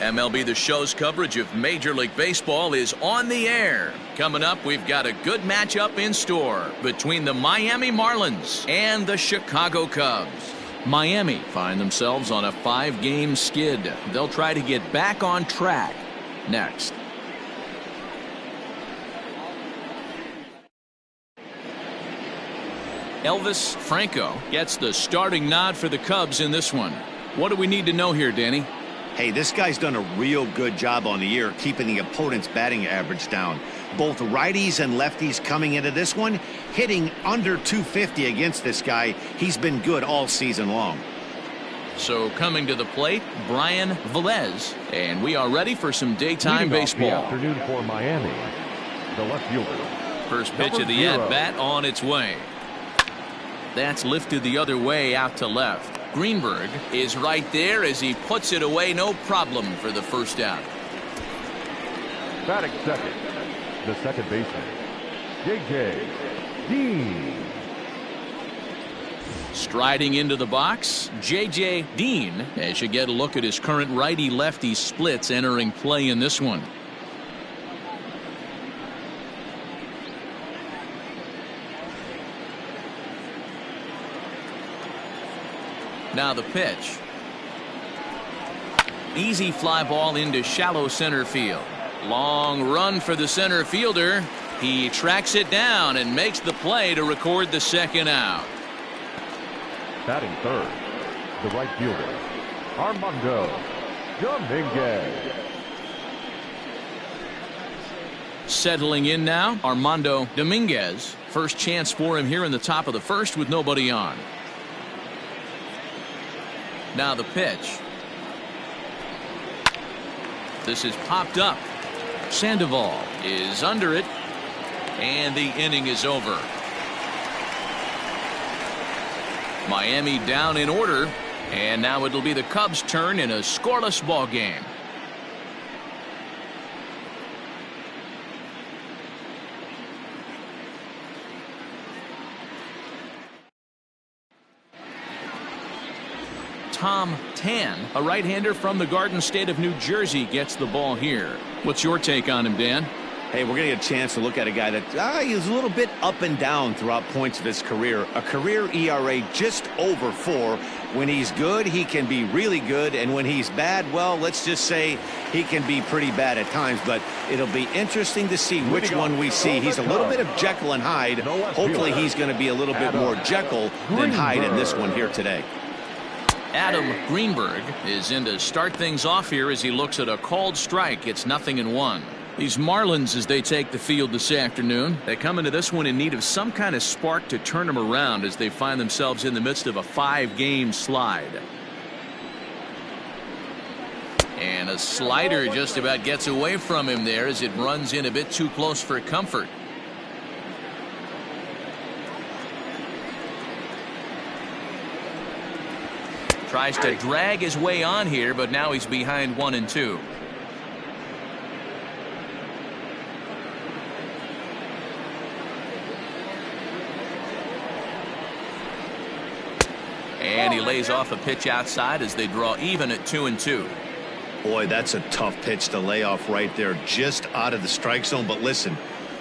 MLB The Show's coverage of Major League Baseball is on the air. Coming up, we've got a good matchup in store between the Miami Marlins and the Chicago Cubs. Miami find themselves on a 5-game skid. They'll try to get back on track next. Elvis Franco gets the starting nod for the Cubs in this one. What do we need to know here, Danny? Hey, this guy's done a real good job on the year keeping the opponent's batting average down. Both righties and lefties coming into this one, hitting under 250 against this guy. He's been good all season long. So coming to the plate, Brian Velez, and we are ready for some daytime baseball. The afternoon for Miami, the left fielder. First pitch of the at-bat on its way. That's lifted the other way out to left. Greenberg is right there as he puts it away, no problem for the first out. Batting second, the second baseman, J.J. Dean. Striding into the box, J.J. Dean, as you get a look at his current righty-lefty splits entering play in this one. Now the pitch. Easy fly ball into shallow center field. Long run for the center fielder. He tracks it down and makes the play to record the second out. Batting third, the right fielder, Armando Dominguez. Settling in now, Armando Dominguez. First chance for him here in the top of the first with nobody on. Now the pitch. This is popped up. Sandoval is under it, and the inning is over. Miami down in order, and now it'll be the Cubs' turn in a scoreless ball game. Tom Tan, a right-hander from the Garden State of New Jersey, gets the ball here. What's your take on him, Dan? Hey, we're going to get a chance to look at a guy that he's a little bit up and down throughout points of his career. A career ERA just over 4. When he's good, he can be really good. And when he's bad, well, let's just say he can be pretty bad at times. But it'll be interesting to see which one we see. He's a little bit of Jekyll and Hyde. Hopefully he's going to be a little bit more Jekyll than Hyde in this one here today. Adam Greenberg is in to start things off here as he looks at a called strike. It's 0-1. These Marlins, as they take the field this afternoon, they come into this one in need of some kind of spark to turn them around as they find themselves in the midst of a 5-game slide. And a slider just about gets away from him there as it runs in a bit too close for comfort. Tries to drag his way on here, but now he's behind 1-2. And he lays off a pitch outside as they draw even at 2-2. Boy, that's a tough pitch to lay off right there, just out of the strike zone. But listen,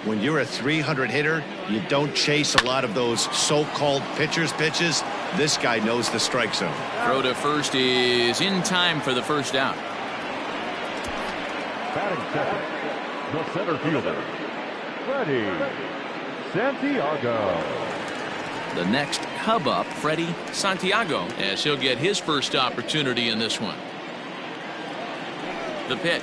when you're a 300 hitter, you don't chase a lot of those so-called pitchers' pitches. This guy knows the strike zone. Throw to first is in time for the first out. Batting second, the center fielder, Freddie Santiago. The next Cub up, Freddie Santiago, as he'll get his first opportunity in this one. The pitch.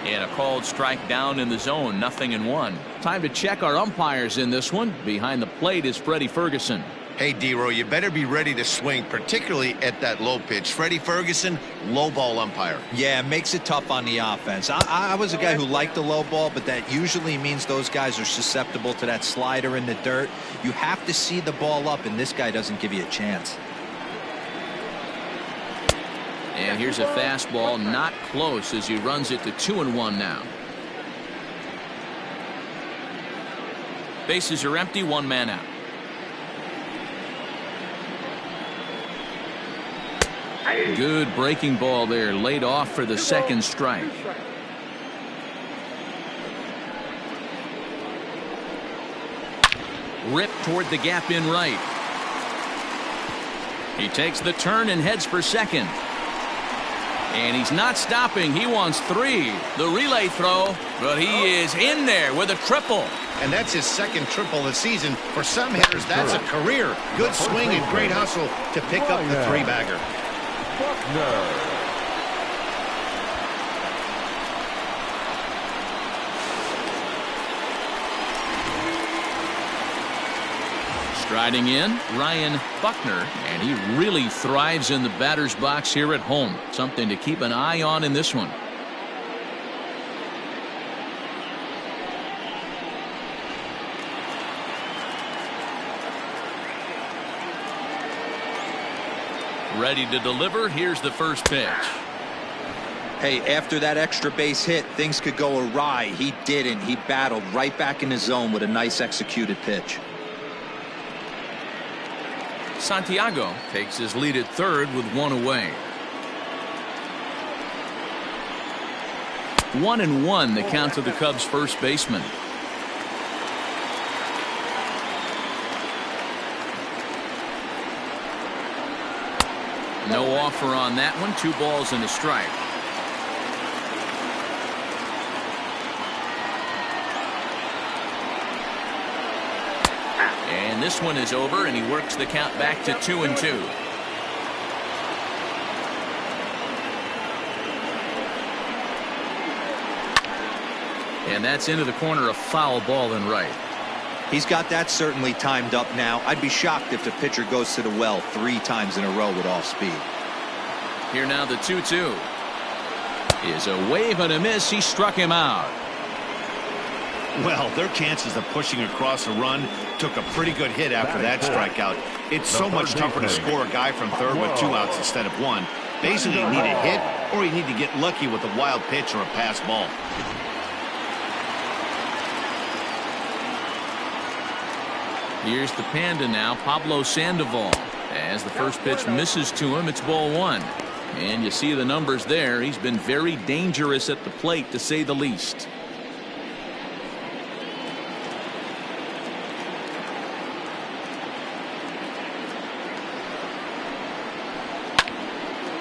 And a called strike down in the zone, 0-1. Time to check our umpires in this one. Behind the plate is Freddie Ferguson. Hey, D-Row, you better be ready to swing, particularly at that low pitch. Freddie Ferguson, low ball umpire. Yeah, it makes it tough on the offense. I was a guy who liked the low ball, but that usually means those guys are susceptible to that slider in the dirt. You have to see the ball up, and this guy doesn't give you a chance. And here's a fastball, not close, as he runs it to 2-1 now. Bases are empty, one man out. Good breaking ball there, laid off for the second strike. Ripped toward the gap in right. He takes the turn and heads for second. And he's not stopping. He wants 3. The relay throw, but he is in there with a triple. And that's his second triple of the season. For some hitters, that's a career. Good swing and great hustle to pick up the 3-bagger. Striding in, Ryan Buckner, and he really thrives in the batter's box here at home. Something to keep an eye on in this one. Ready to deliver. Here's the first pitch. Hey, after that extra base hit, things could go awry. He didn't. He battled right back in his zone with a nice executed pitch. Santiago takes his lead at third with 1 away. 1-1 the count to the Cubs first baseman. No offer on that one. 2 balls and a strike. And this one is over, and he works the count back to 2-2. And that's into the corner, a foul ball and right. He's got that certainly timed up now. I'd be shocked if the pitcher goes to the well 3 times in a row with off speed. Here now the 2-2 is a wave and a miss. He struck him out. Well, their chances of pushing across a run took a pretty good hit after that strikeout. It's so much tougher to score a guy from third with 2 outs instead of 1. Basically, you need a hit, or you need to get lucky with a wild pitch or a pass ball. Here's the Panda now, Pablo Sandoval. As the first pitch misses to him, it's ball 1. And you see the numbers there. He's been very dangerous at the plate, to say the least.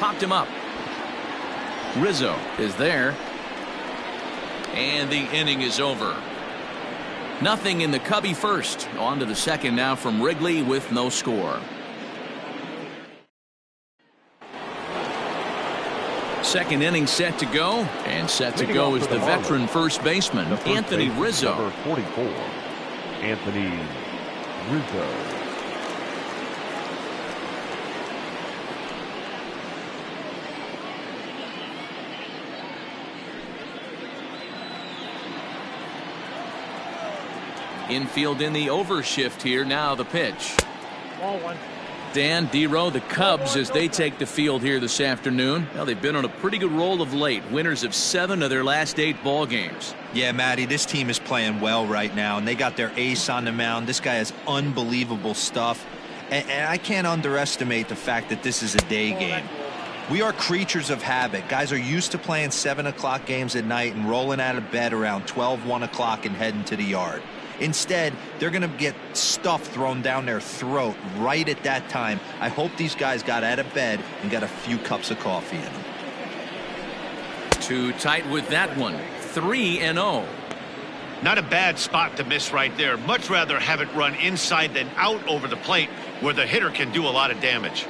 Popped him up. Rizzo is there. And the inning is over. Nothing in the Cubby first. On to the second now from Wrigley with no score. Second inning set to go. And set to go is the veteran first baseman, Anthony Rizzo. Number 44, Anthony Rizzo. Infield in the overshift here. Now the pitch. Dan Dero, the Cubs, as they take the field here this afternoon. Well, they've been on a pretty good roll of late. Winners of 7 of their last 8 ball games. Yeah, Matty, this team is playing well right now, and they got their ace on the mound. This guy has unbelievable stuff, and I can't underestimate the fact that this is a day game. We are creatures of habit. Guys are used to playing 7 o'clock games at night and rolling out of bed around 12, 1 o'clock and heading to the yard. Instead, they're going to get stuff thrown down their throat right at that time. I hope these guys got out of bed and got a few cups of coffee in them. Too tight with that one. 3-0. Not a bad spot to miss right there. Much rather have it run inside than out over the plate where the hitter can do a lot of damage.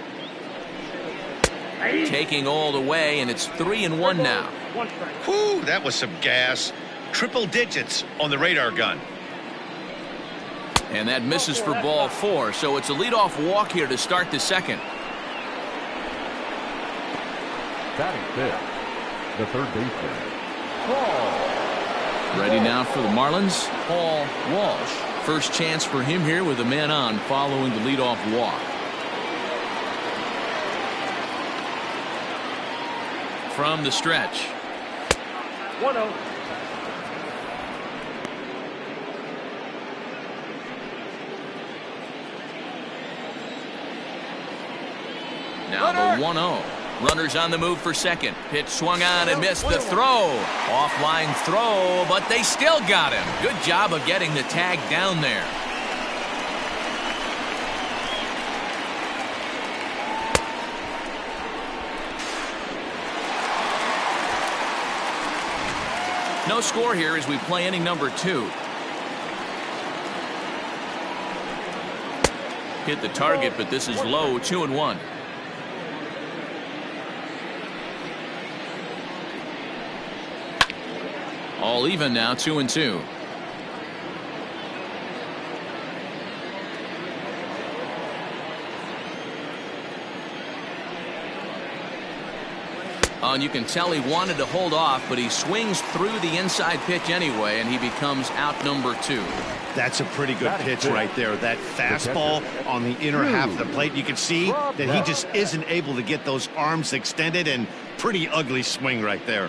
Taking all the way, and it's 3-1 now. Whew, that was some gas. Triple digits on the radar gun. And that misses for ball 4, so it's a leadoff walk here to start the second. Batting fifth, the third baseman, Paul. Ready now for the Marlins, Paul Walsh. First chance for him here with a man on following the leadoff walk. From the stretch. 1-0. Now the 1-0. Runners on the move for second. Pitch swung on and missed the throw. Offline throw, but they still got him. Good job of getting the tag down there. No score here as we play inning number 2. Hit the target, but this is low, 2-1. All even now, 2-2. Oh, and you can tell he wanted to hold off, but he swings through the inside pitch anyway, and he becomes out number 2. That's a pretty good pitch right there. That fastball on the inner half of the plate. You can see that he just isn't able to get those arms extended, and pretty ugly swing right there.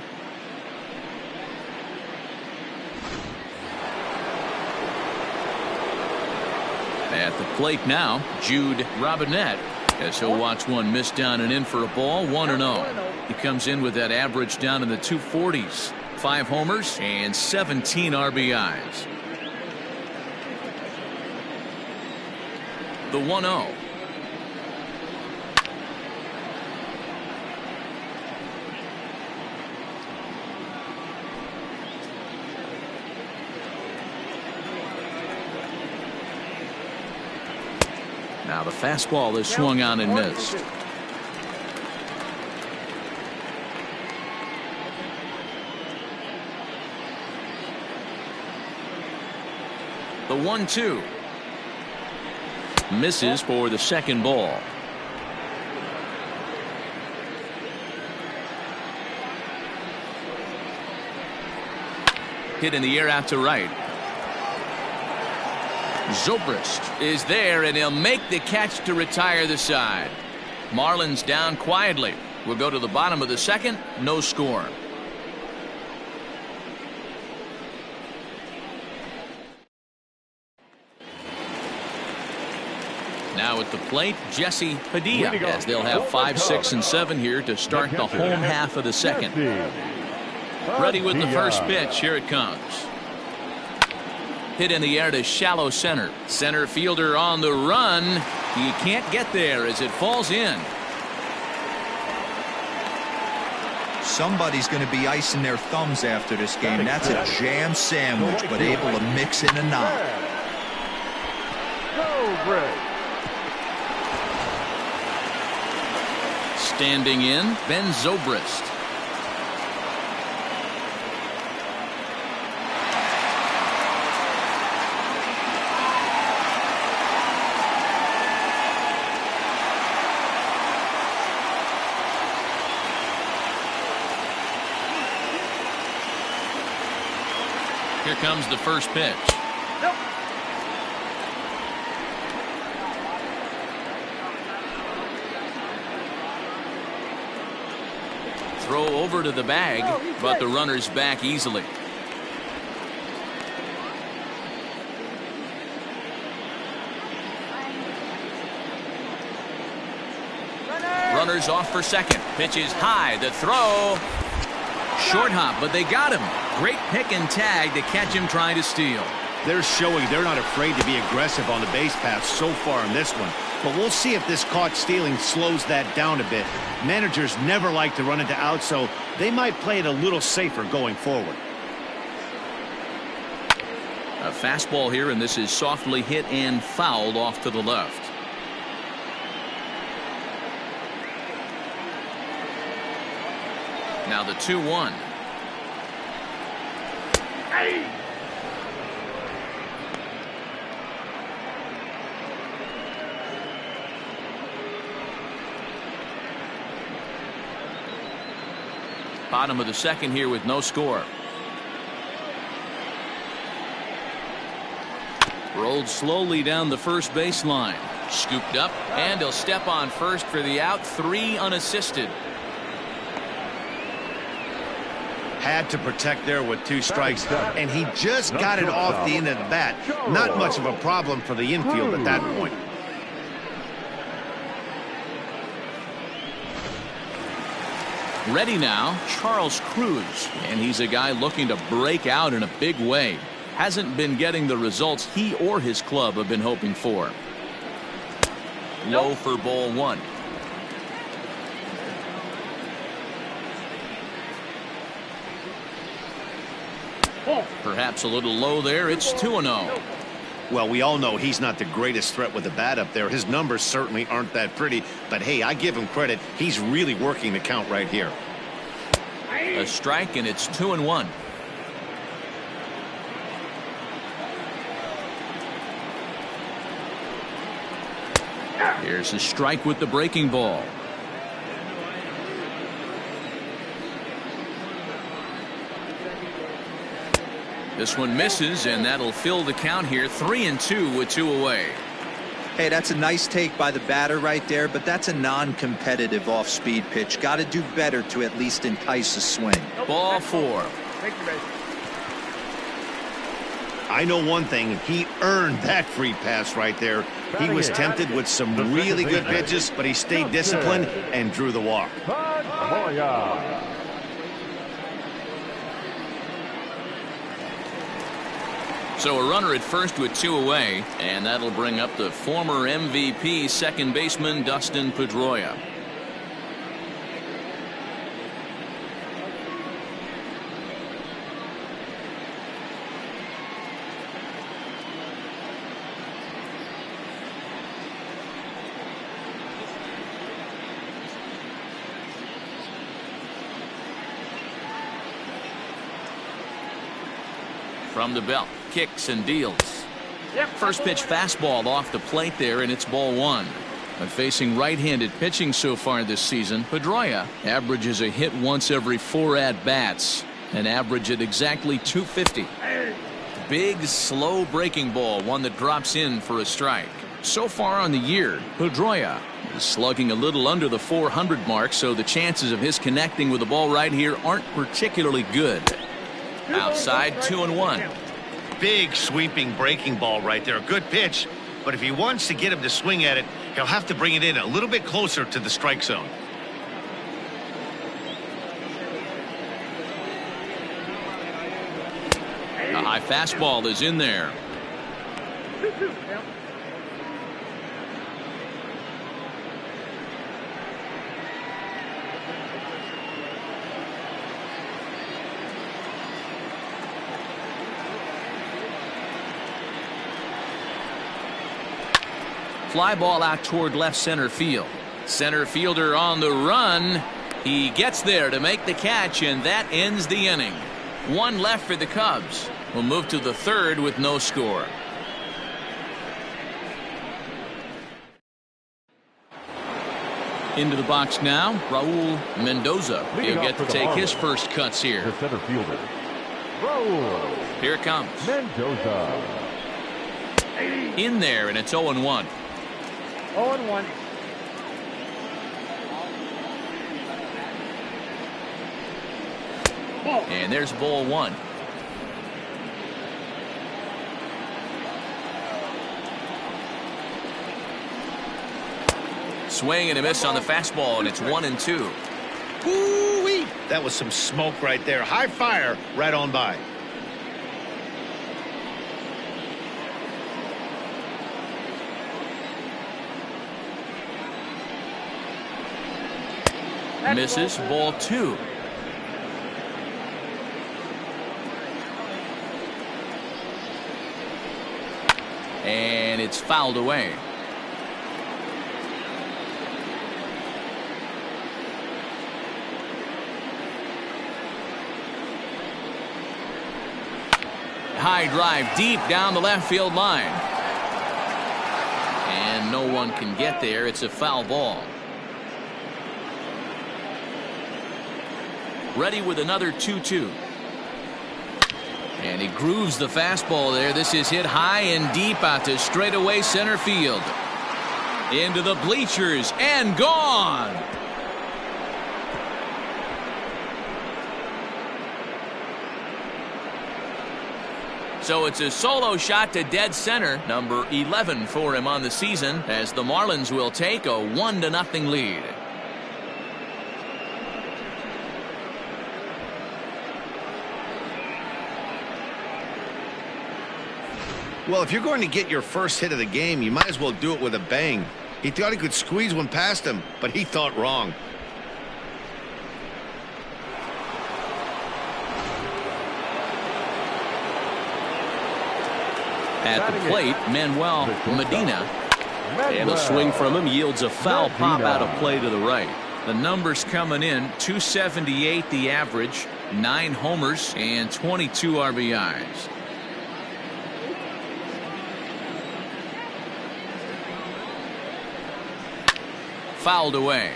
At the plate now, Jude Robinette, as he'll watch one miss down and in for a ball, 1-0. He comes in with that average down in the 240s. 5 homers and 17 RBIs. The 1-0. Now the fastball is swung on and missed. The 1-2. Misses for the second ball. Hit in the air out to right. Zobrist is there, and he'll make the catch to retire the side. Marlins down quietly. We'll go to the bottom of the second. No score. Now at the plate, Jesse Padilla, as they'll have 5, 6, and 7 here to start the home half of the second. Ready with the first pitch. Here it comes. Hit in the air to shallow center. Center fielder on the run. He can't get there as it falls in. Somebody's going to be icing their thumbs after this game. That's a jam sandwich, but able to mix in a knock. Standing in, Ben Zobrist. Here comes the first pitch. Nope. Throw over to the bag, but the runner's back easily. Runners off for second. Pitch is high. The throw. Short hop, but they got him. Great pick and tag to catch him trying to steal. They're showing they're not afraid to be aggressive on the base paths so far in this one. But we'll see if this caught stealing slows that down a bit. Managers never like to run into outs, so they might play it a little safer going forward. A fastball here, and this is softly hit and fouled off to the left. Now the 2-1. Hey. Bottom of the second here with no score. Rolled slowly down the first baseline. Scooped up, and he'll step on first for the out. 3 unassisted. Had to protect there with 2 strikes, and he just got it off the end of the bat. Not much of a problem for the infield at that point. Ready now, Charles Cruz, and he's a guy looking to break out in a big way. Hasn't been getting the results he or his club have been hoping for. Low for ball 1. Perhaps a little low there. It's 2-0. Well, we all know he's not the greatest threat with the bat up there. His numbers certainly aren't that pretty. But, hey, I give him credit. He's really working the count right here. A strike, and it's 2-1. Here's a strike with the breaking ball. This one misses, and that'll fill the count here. 3-2 with 2 away. Hey, that's a nice take by the batter right there, but that's a non-competitive off-speed pitch. Got to do better to at least entice a swing. Ball 4. I know one thing. He earned that free pass right there. He was tempted with some really good pitches, but he stayed disciplined and drew the walk. So a runner at first with 2 away, and that'll bring up the former MVP second baseman Dustin Pedroia. From the belt, kicks and deals. First pitch fastball off the plate there, and it's ball 1. But facing right-handed pitching so far this season, Pedroia averages a hit once every 4 at-bats, an average at exactly 250. Big, slow breaking ball, one that drops in for a strike. So far on the year, Pedroia is slugging a little under the 400 mark, so the chances of his connecting with the ball right here aren't particularly good. Outside, 2-1. Big sweeping breaking ball right there. A good pitch, but if he wants to get him to swing at it, he'll have to bring it in a little bit closer to the strike zone. A high fastball is in there. Fly ball out toward left center field. Center fielder on the run. He gets there to make the catch, and that ends the inning. 1 left for the Cubs. We'll move to the 3rd with no score. Into the box now, Raul Mendoza. He'll get to take his first cuts here. The center fielder, Raul Here it comes. Mendoza. In there, and it's 0-1. 0-1. And there's ball 1. Swing and a miss on the fastball, and it's 1-2. Ooh-wee. That was some smoke right there. High fire right on by. Misses, ball 2. And it's fouled away. High drive deep down the left field line. And no one can get there. It's a foul ball. Ready with another 2-2. And he grooves the fastball there. This is hit high and deep out to straightaway center field. Into the bleachers and gone. So it's a solo shot to dead center, number 11 for him on the season, as the Marlins will take a 1-0 lead. Well, if you're going to get your first hit of the game, you might as well do it with a bang. He thought he could squeeze one past him, but he thought wrong. At the plate, Manuel Medina. And a swing from him yields a foul pop out of play to the right. The numbers coming in, 278 the average, 9 homers, and 22 RBIs. Fouled away.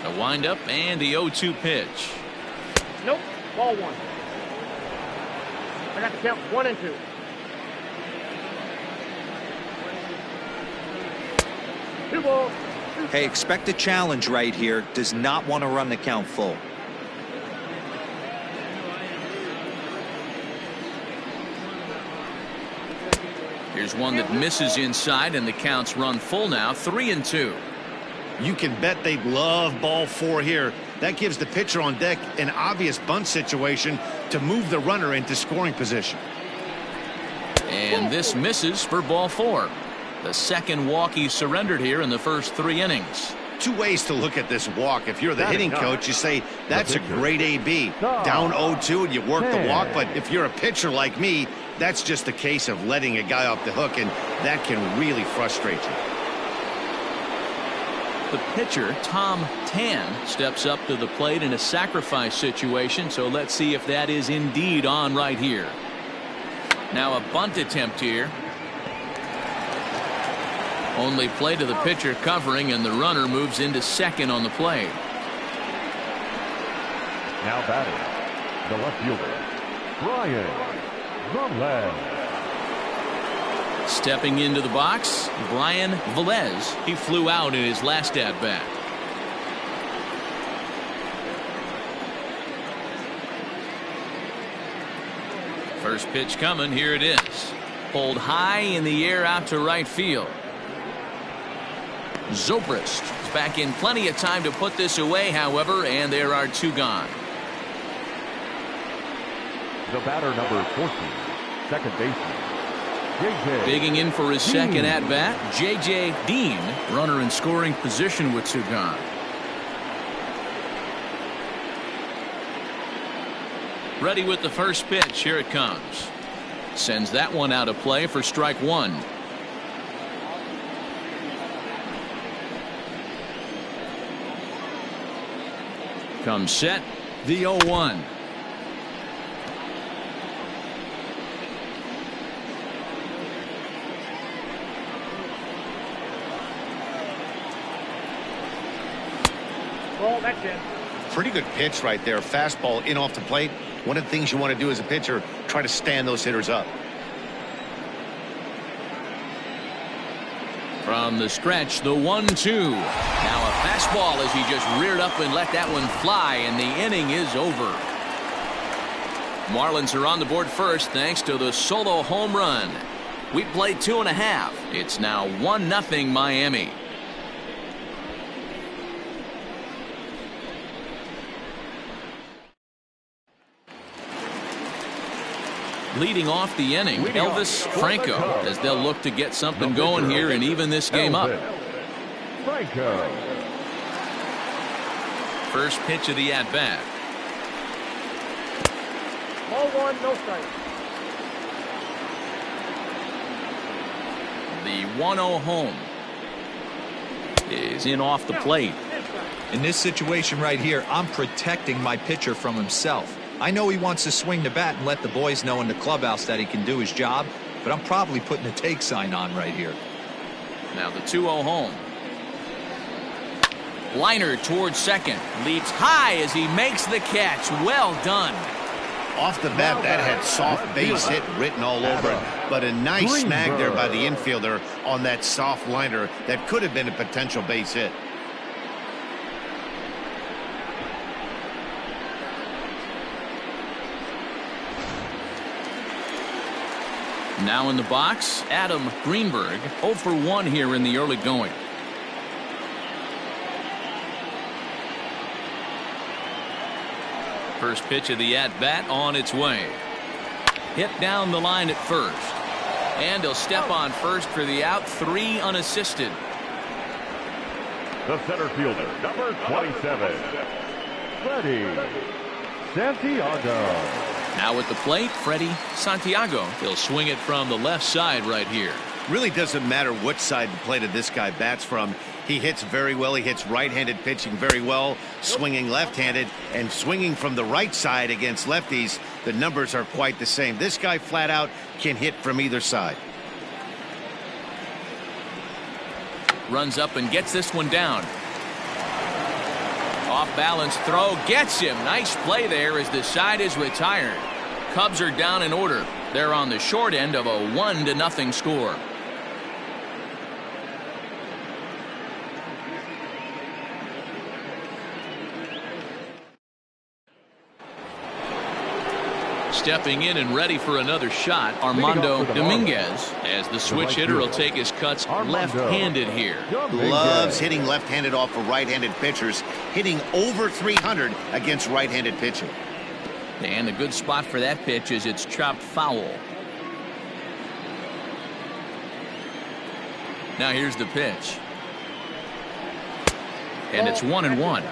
The windup and the 0-2 pitch. Nope. Ball 1. I got to count 1 and 2. Two balls. Hey, expect a challenge right here. Does not want to run the count full. Here's one that misses inside, and the count's run full now, 3-2. You can bet they love ball 4 here. That gives the pitcher on deck an obvious bunt situation to move the runner into scoring position. And this misses for ball 4. The second walk he surrendered here in the first 3 innings. 2 ways to look at this walk. If you're the hitting coach, you say that's a great AB. Down 0-2 and you work the walk. But if you're a pitcher like me, that's just a case of letting a guy off the hook, and that can really frustrate you. The pitcher, Tom Tan, steps up to the plate in a sacrifice situation, so let's see if that is indeed on right here. Now a bunt attempt here. Only play to the pitcher covering, and the runner moves into second on the play. Now batting, the left fielder, Brian Velez. Stepping into the box, Brian Velez. He flew out in his last at-bat. First pitch coming. Here it is. Pulled high in the air out to right field. Zobrist is back in plenty of time to put this away, however, and there are 2 gone. The batter, number 14, second baseman, J.J. Digging in for his second at-bat, J.J. Dean. Runner in scoring position with 2 gone. Ready with the first pitch. Here it comes. Sends that one out of play for strike 1. Comes set, the 0-1. Ball, that's it. Pretty good pitch right there. Fastball in off the plate. One of the things you want to do as a pitcher, try to stand those hitters up. From the stretch, the 1-2. Now a fastball as he just reared up and let that one fly, and the inning is over. Marlins are on the board first thanks to the solo home run. We played 2.5. It's now 1-0 Miami. Leading off the inning, Elvis Franco, as they'll look to get something going here and even this game up. Franco. First pitch of the at-bat. Ball 1, no strike. The 1-0 home is in off the plate. In this situation right here, I'm protecting my pitcher from himself. I know he wants to swing the bat and let the boys know in the clubhouse that he can do his job, but I'm probably putting a take sign on right here. Now the 2-0 home. Liner towards second. Leaps high as he makes the catch. Well done. Off the bat, that had soft base hit written all over it, but a nice snag there by the infielder on that soft liner that could have been a potential base hit. Now in the box, Adam Greenberg, 0 for 1 here in the early going. First pitch of the at-bat on its way. Hit down the line at first. And he'll step on first for the out. 3 unassisted. The center fielder, number 27, Freddie Santiago. Now at the plate, Freddie Santiago. He'll swing it from the left side right here. Really doesn't matter what side the plate of this guy bats from. He hits very well. He hits right-handed pitching very well, swinging left-handed, and swinging from the right side against lefties. The numbers are quite the same. This guy flat out can hit from either side. Runs up and gets this one down. Off balance throw gets him. Nice play there as the side is retired. Cubs are down in order. They're on the short end of a 1-0 score. Stepping in and ready for another shot, Armando Dominguez, as the switch hitter will take his cuts left-handed here. Loves hitting left-handed off of right-handed pitchers, hitting over 300 against right-handed pitching. And a good spot for that pitch is it's chopped foul. Now here's the pitch. And it's 1-1.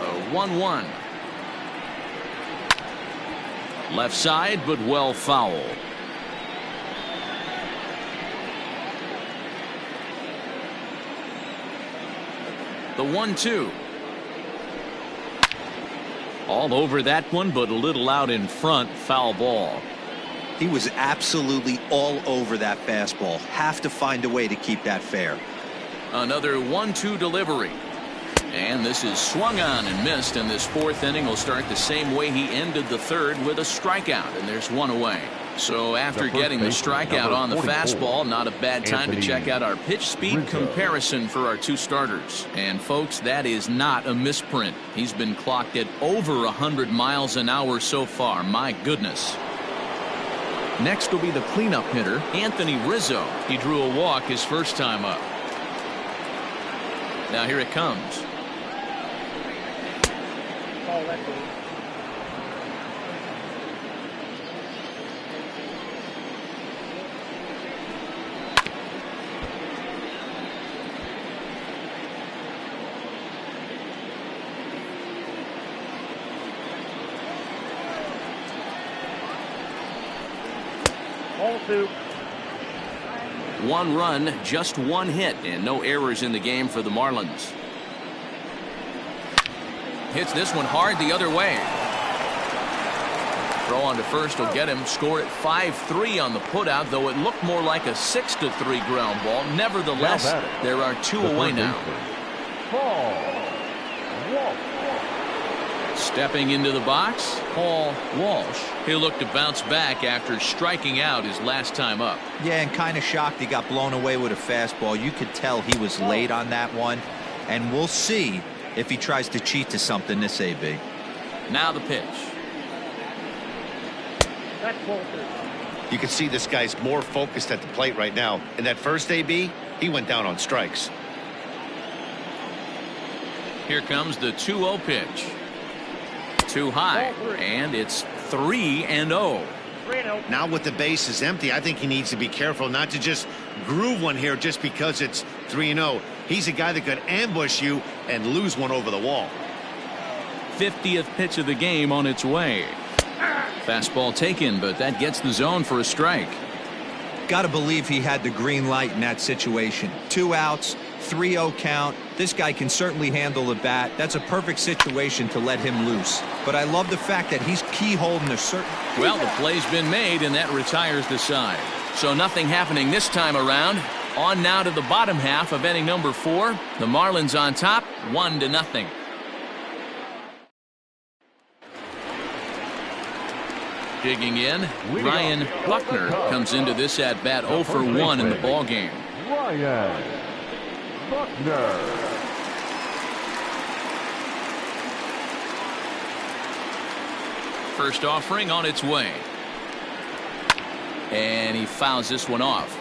A 1-1. Left side, but well foul. The 1-2. All over that one, but a little out in front. Foul ball. He was absolutely all over that fastball. Have to find a way to keep that fair. Another 1-2 delivery. And this is swung on and missed, and this 4th inning will start the same way he ended the 3rd with a strikeout, and there's one away. So after getting the strikeout on the fastball, not a bad time to check out our pitch speed comparison for our 2 starters. And folks, that is not a misprint. He's been clocked at over 100 miles an hour so far. My goodness. Next will be the cleanup hitter, Anthony Rizzo. He drew a walk his first time up. Now here it comes. Ball 2. 1 run, just 1 hit, and no errors in the game for the Marlins. Hits this one hard the other way. Throw on to first will get him. Score at 5-3 on the putout, though it looked more like a 6-3 ground ball. Nevertheless, there are 2 away now. Stepping into the box, Paul Walsh. He'll look to bounce back after striking out his last time up. Yeah, and kind of shocked he got blown away with a fastball. You could tell he was late on that one, and we'll see if he tries to cheat to something this AB. Now the pitch. That's ball 2. You can see this guy's more focused at the plate right now. In that first AB, he went down on strikes. Here comes the 2-0 pitch. Too high, and it's 3-0. Now with the bases empty, I think he needs to be careful not to just groove one here just because it's 3-0. He's a guy that could ambush you and lose one over the wall. 50th pitch of the game on its way. Fastball taken, but that gets the zone for a strike. Got to believe he had the green light in that situation. 2 outs, 3-0 count. This guy can certainly handle the bat. That's a perfect situation to let him loose. But I love the fact that he's keyholding a certain... Well, the play's been made, and that retires the side. So nothing happening this time around. On now to the bottom half of inning number 4. The Marlins on top, 1-0. Digging in, Ryan Buckner comes into this at-bat 0 for 1 in the ballgame. Ryan Buckner. First offering on its way. And he fouls this one off.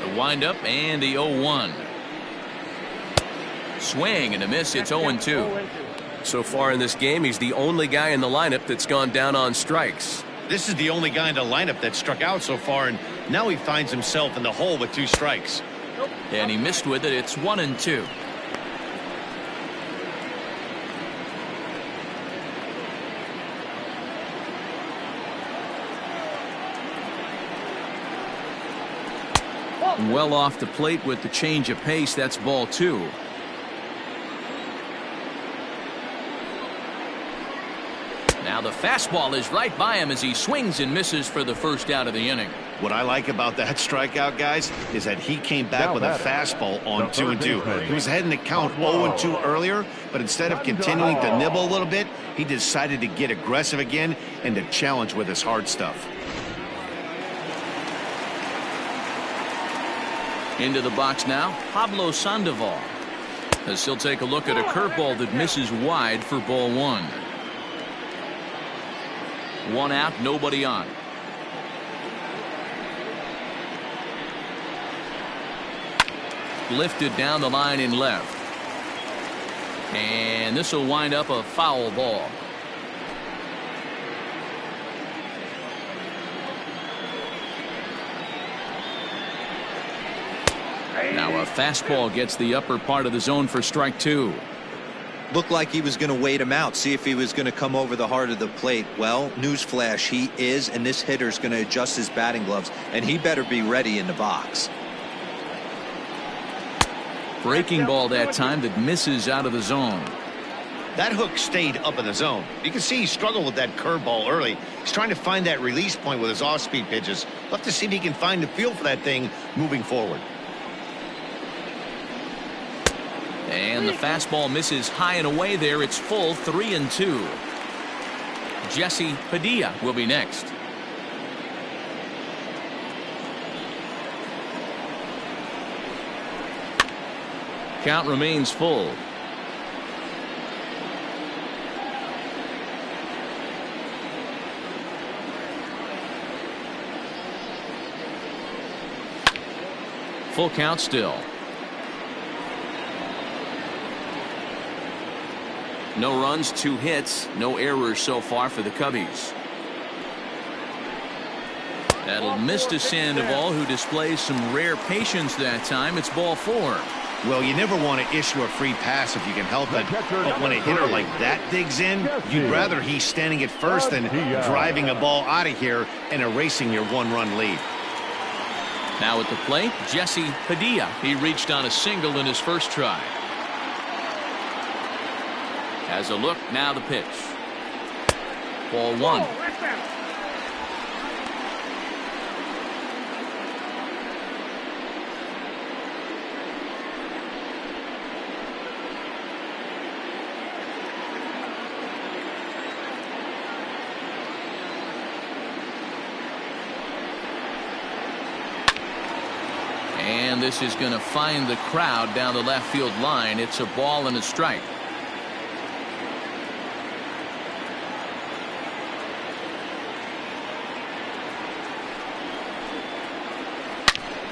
The windup and the 0-1. Swing and a miss. It's 0-2. So far in this game, he's the only guy in the lineup that's gone down on strikes. This is the only guy in the lineup that struck out so far, and now he finds himself in the hole with 2 strikes. And he missed with it. It's 1-2. Well off the plate with the change of pace. That's ball 2. Now the fastball is right by him as he swings and misses for the first out of the inning. What I like about that strikeout, guys, is that he came back with a fastball on 2-2. He was ahead in the count 0-2 earlier, but instead of continuing to nibble a little bit, he decided to get aggressive again and to challenge with his hard stuff. Into the box now, Pablo Sandoval, as he'll take a look at a curveball that misses wide for ball 1. 1 out, nobody on. Lifted down the line in left. And this will wind up a foul ball. Now a fastball gets the upper part of the zone for strike 2. Looked like he was going to wait him out, see if he was going to come over the heart of the plate. Well, newsflash, he is, and this hitter's going to adjust his batting gloves, and he better be ready in the box. Breaking ball that time that misses out of the zone. That hook stayed up in the zone. You can see he struggled with that curveball early. He's trying to find that release point with his off-speed pitches. Love to see if he can find the feel for that thing moving forward. And the fastball misses high and away there. It's full 3-2. Jesse Padilla will be next. Count remains full. Full count still. No runs, 2 hits, no errors so far for the Cubbies. That'll miss to Sandoval, who displays some rare patience that time. It's ball 4. Well, you never want to issue a free pass if you can help it, but when a hitter like that digs in, you'd rather he's standing at first than driving a ball out of here and erasing your 1-run lead. Now at the plate, Jesse Padilla. He reached on a single in his first try. Has a look, now the pitch. Ball 1. And this is going to find the crowd down the left field line. It's a ball and a strike.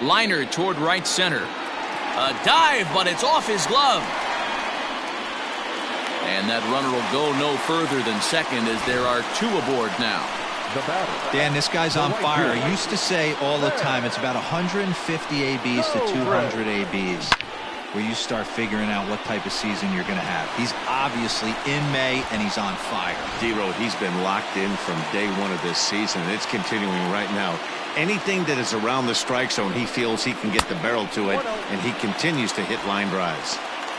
Liner toward right center. A dive, but it's off his glove. And that runner will go no further than second as there are 2 aboard now. Dan, this guy's on fire. I used to say all the time it's about 150 ABs to 200 ABs where you start figuring out what type of season you're going to have. He's obviously in May and he's on fire. D-Road, he's been locked in from day 1 of this season, and it's continuing right now. Anything that is around the strike zone, he feels he can get the barrel to it, and he continues to hit line drives.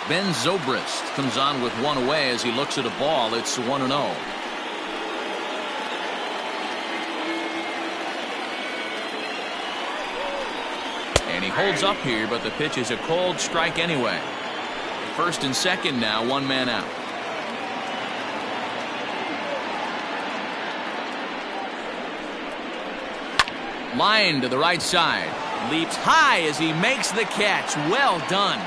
Ben Zobrist comes on with 1 away as he looks at a ball. It's 1-0. And he holds up here, but the pitch is a cold strike anyway. First and second now, 1 man out. Line to the right side. Leaps high as he makes the catch. Well done.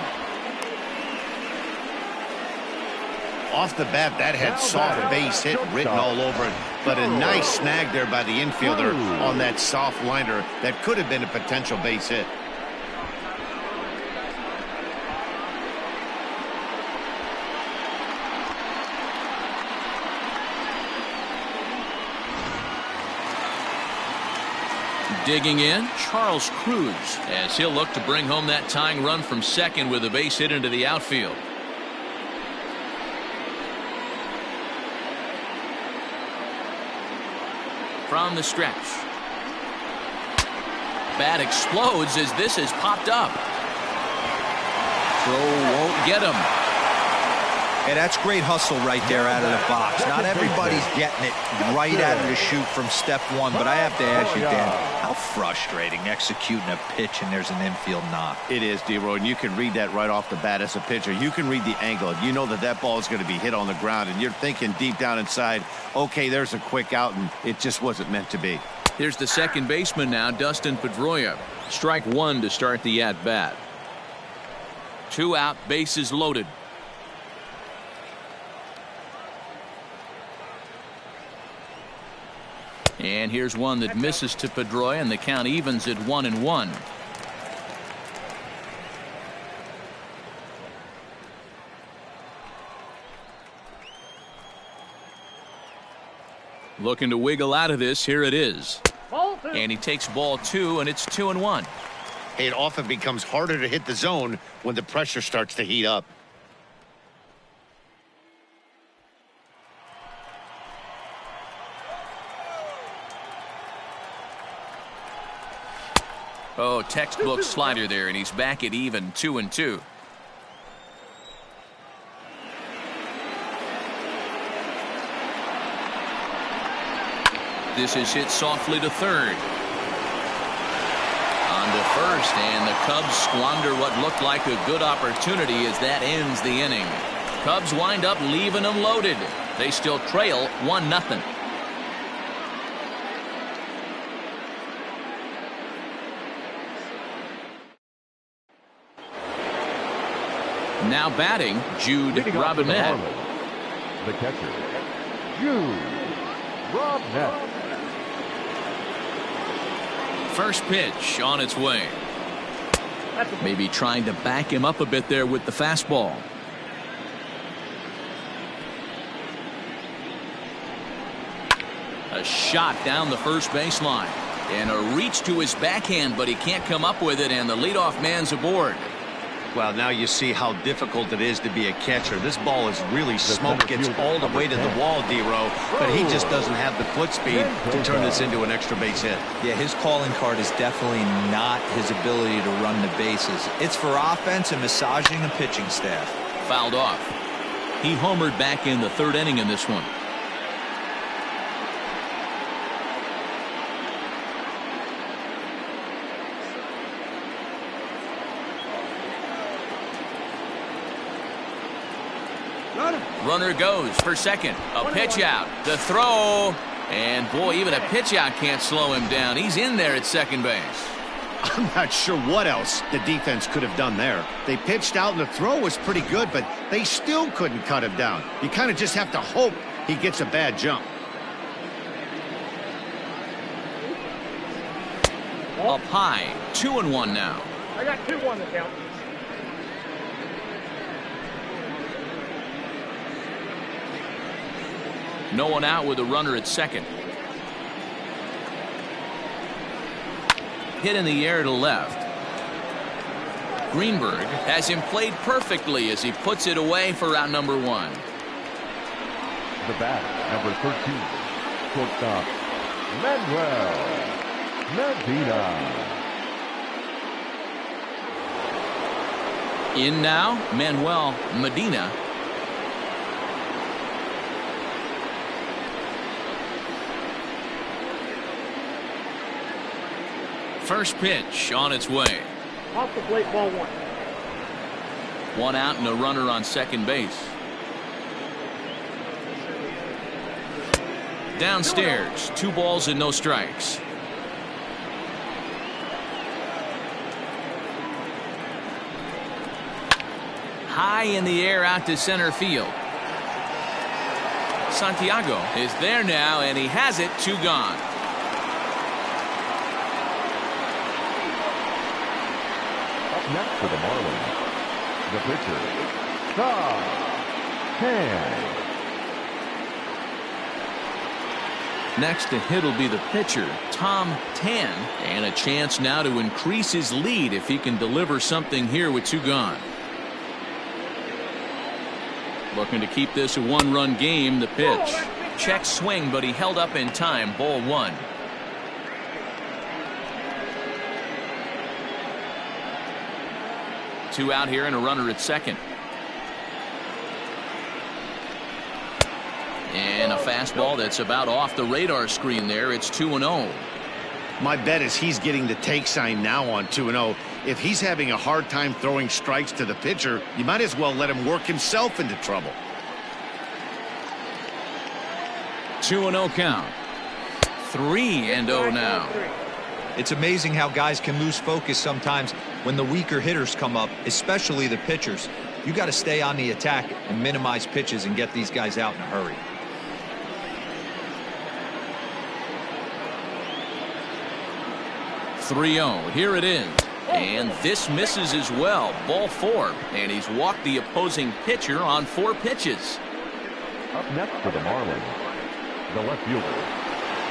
Off the bat, that had soft base hit written all over it, but a nice snag there by the infielder on that soft liner that could have been a potential base hit. Digging in, Charles Cruz, as he'll look to bring home that tying run from second with a base hit into the outfield. From the stretch. Bat explodes as this is popped up. Throw won't get him. Hey, that's great hustle right there out of the box. Not everybody's getting it right out of the chute from step one, but I have to ask you, Dan, how frustrating executing a pitch and there's an infield knock. It is, D-Roy, and you can read that right off the bat as a pitcher. You can read the angle. You know that that ball is going to be hit on the ground, and you're thinking deep down inside, okay, there's a quick out, and it just wasn't meant to be. Here's the second baseman now, Dustin Pedroia. Strike one to start the at-bat. 2 out, bases loaded. And here's one that misses to Pedroia, and the count evens at 1-1. Looking to wiggle out of this. Here it is. And he takes ball 2, and it's 2-1. It often becomes harder to hit the zone when the pressure starts to heat up. Oh, textbook slider there, and he's back at even 2-2. This is hit softly to third. On to first, and the Cubs squander what looked like a good opportunity as that ends the inning. Cubs wind up leaving them loaded. They still trail 1-0. Now batting, Jude Robinette. The catcher, Jude Robinette. First pitch on its way. Maybe trying to back him up a bit there with the fastball. A shot down the first baseline. And a reach to his backhand, but he can't come up with it, and the leadoff man's aboard. Well, now you see how difficult it is to be a catcher. This ball is really smoked, gets all the way to the wall, D-Row, but he just doesn't have the foot speed to turn this into an extra base hit. Yeah, his calling card is definitely not his ability to run the bases. It's for offense and massaging the pitching staff. Fouled off. He homered back in the third inning in this one. Runner goes for second. A pitch out. The throw. And boy, even a pitch out can't slow him down. He's in there at second base. I'm not sure what else the defense could have done there. They pitched out and the throw was pretty good, but they still couldn't cut him down. You kind of just have to hope he gets a bad jump. Up high. 2-1 now. I got 2-1 to count. No one out with a runner at second. Hit in the air to left. Greenberg has him played perfectly as he puts it away for out number 1. The bat, number 13, shortstop, Manuel Medina. In now, Manuel Medina. First pitch on its way. Off the plate, ball 1. 1 out and a runner on second base. Downstairs, 2 balls and no strikes. High in the air out to center field. Santiago is there now, and he has it. 2 gone. Up next for the Marlins, the pitcher, Tan. Next to hit will be the pitcher, Tom Tan, and a chance now to increase his lead if he can deliver something here with 2 gone. Looking to keep this a 1-run game. The pitch. Check swing, but he held up in time. Ball 1. Two out here and a runner at second. And a fastball that's about off the radar screen there. It's 2-0. My bet is he's getting the take sign now on 2-0. If he's having a hard time throwing strikes to the pitcher, you might as well let him work himself into trouble. 2-0 count. 3-0 now. It's amazing how guys can lose focus sometimes when the weaker hitters come up, especially the pitchers. You got to stay on the attack and minimize pitches and get these guys out in a hurry. 3-0. Here it is. And this misses as well. Ball 4. And he's walked the opposing pitcher on 4 pitches. Up next for the Marlins, the left fielder,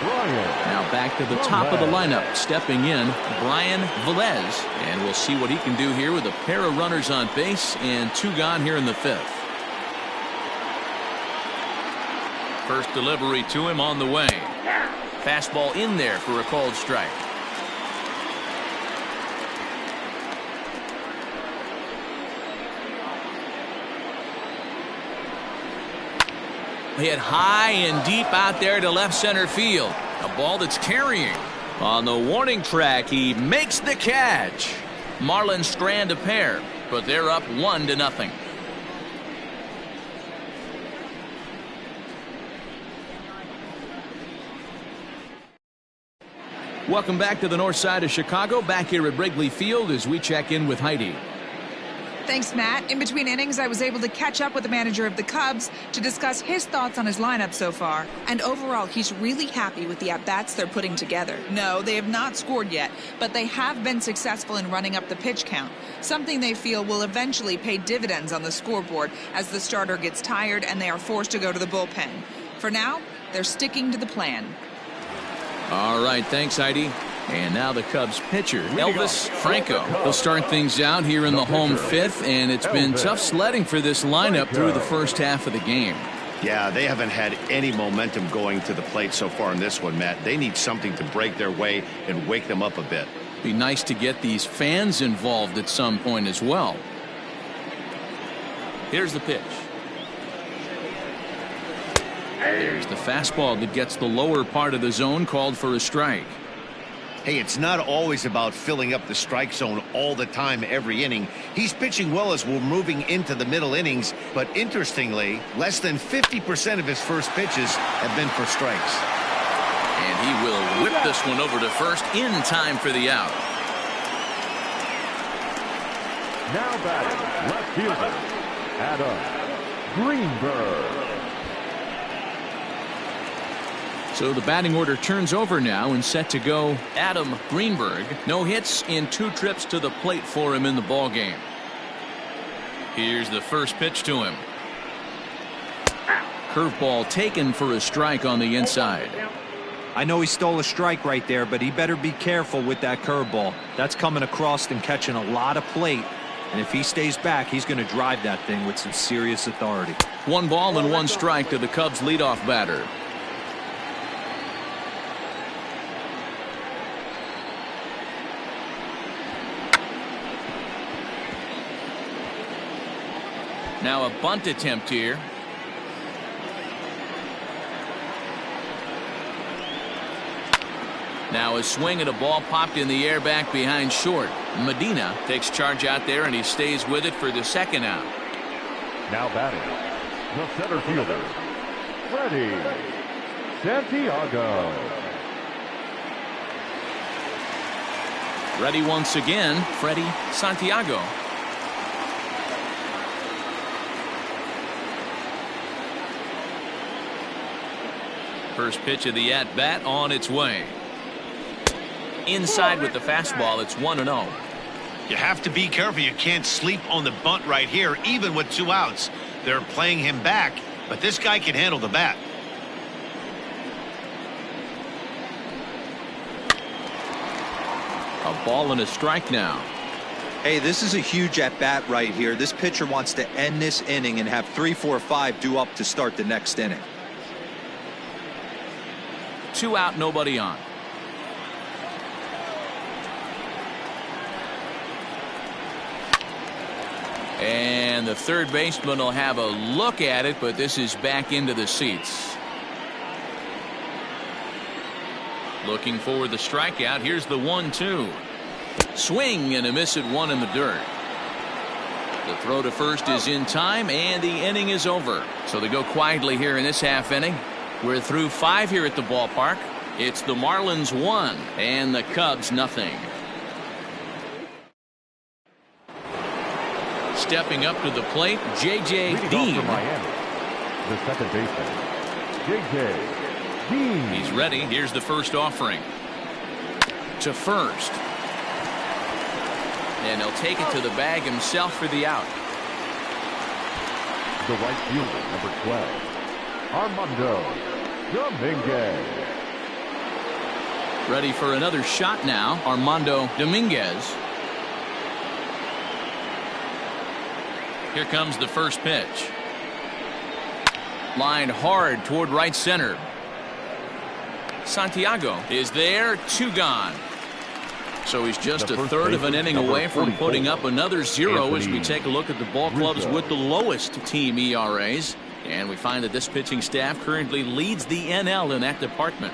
Brian. Now back to the top of the lineup. Stepping in, Brian Velez. And we'll see what he can do here with a pair of runners on base and 2 gone here in the 5th. First delivery to him on the way. Fastball in there for a called strike. Hit high and deep out there to left center field. A ball that's carrying. On the warning track, he makes the catch. Marlins strand a pair, but they're up 1-0. Welcome back to the north side of Chicago. Back here at Wrigley Field as we check in with Heidi. Thanks, Matt. In between innings, I was able to catch up with the manager of the Cubs to discuss his thoughts on his lineup so far. And overall, he's really happy with the at-bats they're putting together. No, they have not scored yet, but they have been successful in running up the pitch count, something they feel will eventually pay dividends on the scoreboard as the starter gets tired and they are forced to go to the bullpen. For now, they're sticking to the plan. All right, thanks, Heidi. And now the Cubs pitcher, Elvis Franco. They'll start things out here in the home 5th, and it's been tough sledding for this lineup through the first half of the game. Yeah, they haven't had any momentum going to the plate so far in this one, Matt. They need something to break their way and wake them up a bit. Be nice to get these fans involved at some point as well. Here's the pitch. There's the fastball that gets the lower part of the zone, called for a strike. Hey, it's not always about filling up the strike zone all the time every inning. He's pitching well as we're moving into the middle innings, but interestingly, less than 50% of his first pitches have been for strikes. And he will whip this one over to first in time for the out. Now batting, left fielder, Adam Greenberg. So the batting order turns over now and set to go Adam Greenberg. No hits in 2 trips to the plate for him in the ballgame. Here's the first pitch to him. Curveball taken for a strike on the inside. I know he stole a strike right there, but he better be careful with that curveball. That's coming across and catching a lot of plate. And if he stays back, he's going to drive that thing with some serious authority. 1 ball and 1 strike to the Cubs leadoff batter. Now a bunt attempt here. Now a swing at a ball popped in the air back behind short. Medina takes charge out there and he stays with it for the 2nd out. Now batting, the center fielder, Freddie Santiago. Ready once again, Freddie Santiago. First pitch of the at-bat on its way. Inside with the fastball. It's 1-0. You have to be careful. You can't sleep on the bunt right here, even with 2 outs. They're playing him back, but this guy can handle the bat. A ball and a strike now. Hey, this is a huge at-bat right here. This pitcher wants to end this inning and have 3, 4, 5 due up to start the next inning. 2 out, nobody on. And the third baseman will have a look at it, but this is back into the seats. Looking for the strikeout. Here's the 1-2. Swing and a miss at 1 in the dirt. The throw to first is in time, and the inning is over. So they go quietly here in this half inning. We're through 5 here at the ballpark. It's the Marlins 1 and the Cubs nothing. Stepping up to the plate, J.J. Dean. For Miami, the second baseman, J.J. Dean. He's ready. Here's the first offering. To first. And he'll take it to the bag himself for the out. The right fielder, number 12, Armando Dominguez. Ready for another shot now, Armando Dominguez. Here comes the first pitch. Lined hard toward right center. Santiago is there, 2 gone. So he's just a third of an inning away from putting up another 0 as we take a look at the ball clubs with the lowest team ERAs. And we find that this pitching staff currently leads the NL in that department.